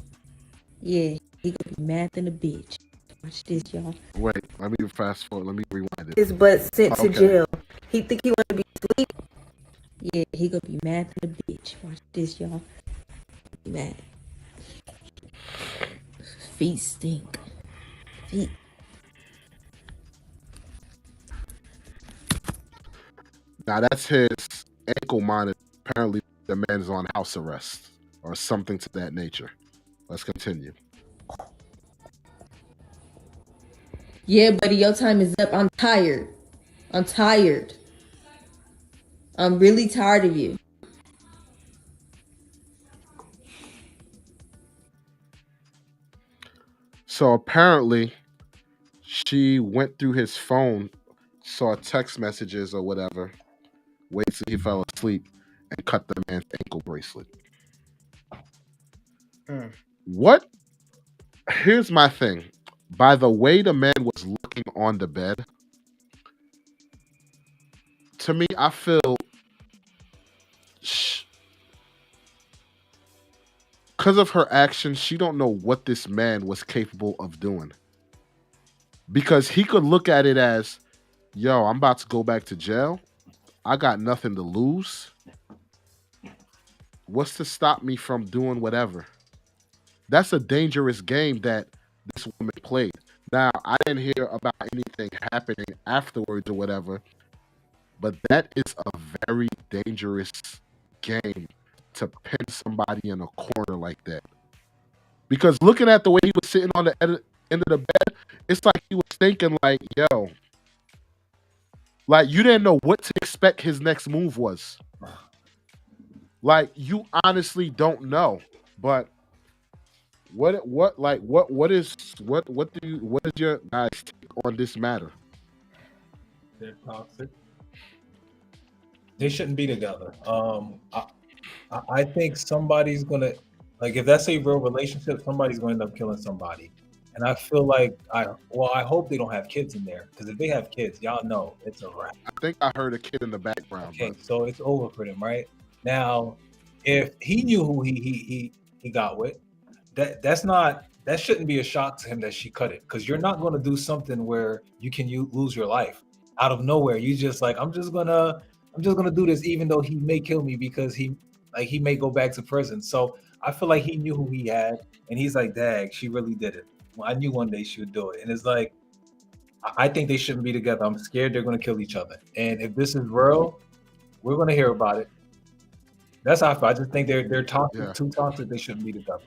Yeah, he gonna be mad than a bitch. Watch this, y'all. Wait, let me fast forward. Let me rewind it. His butt sent to Okay. jail. He think he want to be asleep. Yeah, he gonna be mad than a bitch. Watch this, y'all. Be mad. Feet stink. Feet. Now that's his ankle monitor. Apparently the man is on house arrest or something to that nature. Let's continue. Yeah, buddy, your time is up. I'm tired. I'm tired. I'm really tired of you. So apparently she went through his phone, saw text messages or whatever, waited till he fell asleep, and cut the man's ankle bracelet. What? Here's my thing. By the way the man was looking on the bed, to me, I feel because of her actions, she don't know what this man was capable of doing. Because he could look at it as, yo, I'm about to go back to jail. I got nothing to lose. What's to stop me from doing whatever? That's a dangerous game that this woman played. Now, I didn't hear about anything happening afterwards or whatever, but that is a very dangerous game to pin somebody in a corner like that. Because looking at the way he was sitting on the end of the bed, it's like he was thinking like, yo, like you didn't know what to expect his next move was. Like you honestly don't know. But what is your guys' take on this matter? They're toxic. They shouldn't be together. I think somebody's gonna, like, if that's a real relationship, somebody's going to end up killing somebody. And I feel like I hope they don't have kids in there, because if they have kids, y'all know it's a wrap. I think I heard a kid in the background. Okay, so it's over for them, right? Now, if he knew who he got with, that shouldn't be a shock to him that she cut it, because you're not going to do something where you lose your life out of nowhere. You just like, I'm just gonna do this, even though he may kill me, because he may go back to prison. So I feel like he knew who he had, and he's like, "Dag, she really did it. Well, I knew one day she would do it." And it's like, I think they shouldn't be together. I'm scared they're going to kill each other. And if this is real, we're going to hear about it. That's how I feel. I just think they're toxic, too toxic. They shouldn't be together.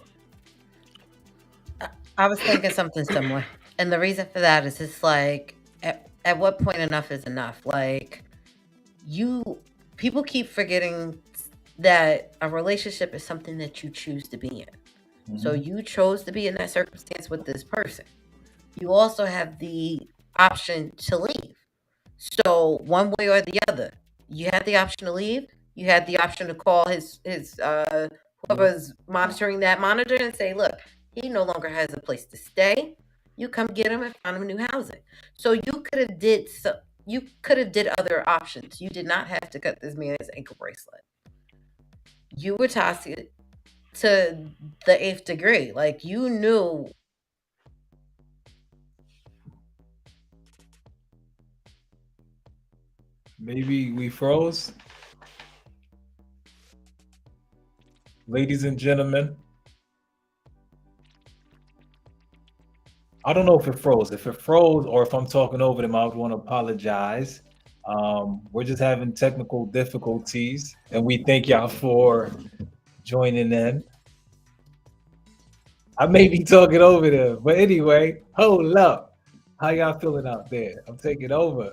I was thinking something similar. And the reason for that is it's like, at what point enough is enough? Like, people keep forgetting that a relationship is something that you choose to be in. So you chose to be in that circumstance with this person. You also have the option to leave. So one way or the other, you had the option to leave. You had the option to call his whoever's monitoring that monitor and say, look, he no longer has a place to stay. You come get him and find him new housing. So you could have did other options. You did not have to cut this man's ankle bracelet. You were toxic to the 8th degree. Like, you knew. Maybe we froze. Ladies and gentlemen, I don't know if it froze. If it froze or if I'm talking over them, I would want to apologize. We're just having technical difficulties, and we thank y'all for joining in. I may be talking over them, but anyway, hold up. How y'all feeling out there? I'm taking over.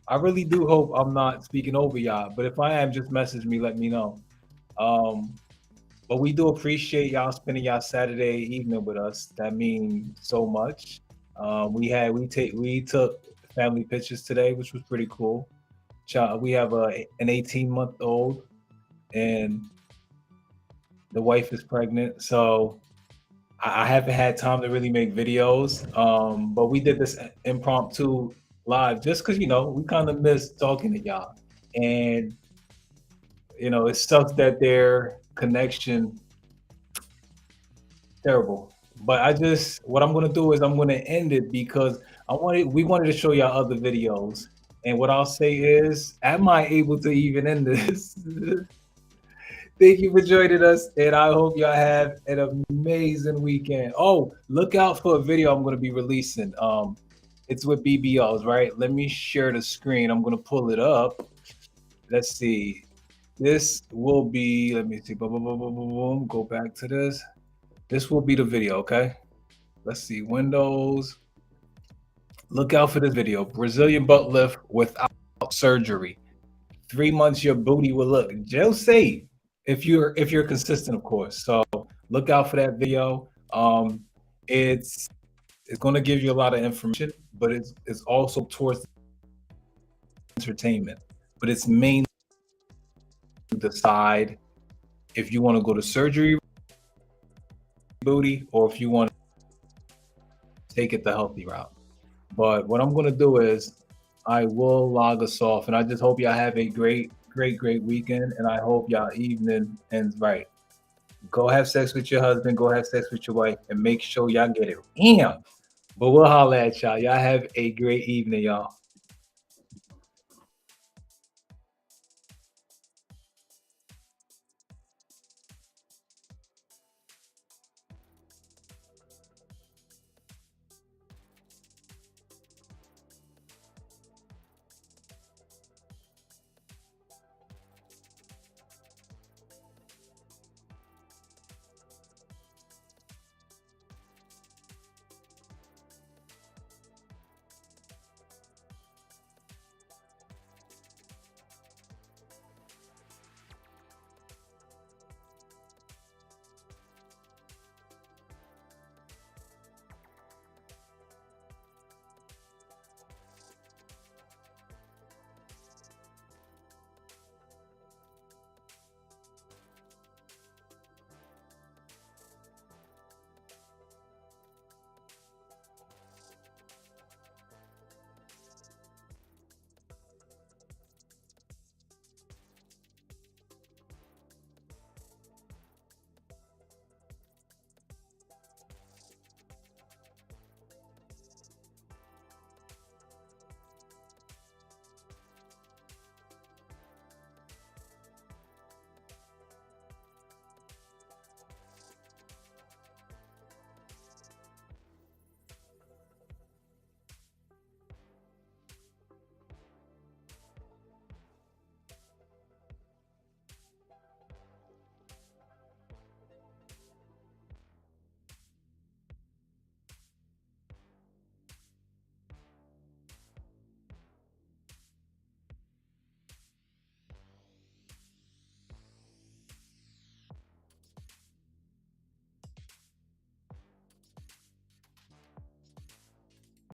I really do hope I'm not speaking over y'all, but if I am, just message me, let me know. But we do appreciate y'all spending y'all Saturday evening with us. That means so much. We took family pictures today, which was pretty cool. We have an 18-month-old, and the wife is pregnant. So I haven't had time to really make videos. But we did this impromptu live just because, we kind of miss talking to y'all. And, it sucks that their connection terrible. But what I'm going to do is I'm going to end it because we wanted to show y'all other videos. And what I'll say is, am I able to even end this? Thank you for joining us, and I hope y'all have an amazing weekend. Oh, look out for a video I'm going to be releasing. It's with BBLs, right? Let me share the screen. I'm going to pull it up. Let's see. This will be, let me see. Boom, boom, boom, boom, boom, boom. Go back to this. This will be the video, okay? Let's see. Windows. Look out for this video. Brazilian butt lift without surgery. 3 months your booty will look just safe. If you're consistent, of course. So look out for that video. It's going to give you a lot of information, but it's also towards entertainment. But it's mainly to decide if you want to go to surgery booty or if you want to take it the healthy route. But what I'm going to do is I will log us off, and I just hope y'all have a great weekend, and I hope y'all evening ends right. Go have sex with your husband, go have sex with your wife, and make sure y'all get it. But we'll holler at y'all. Y'all have a great evening, y'all.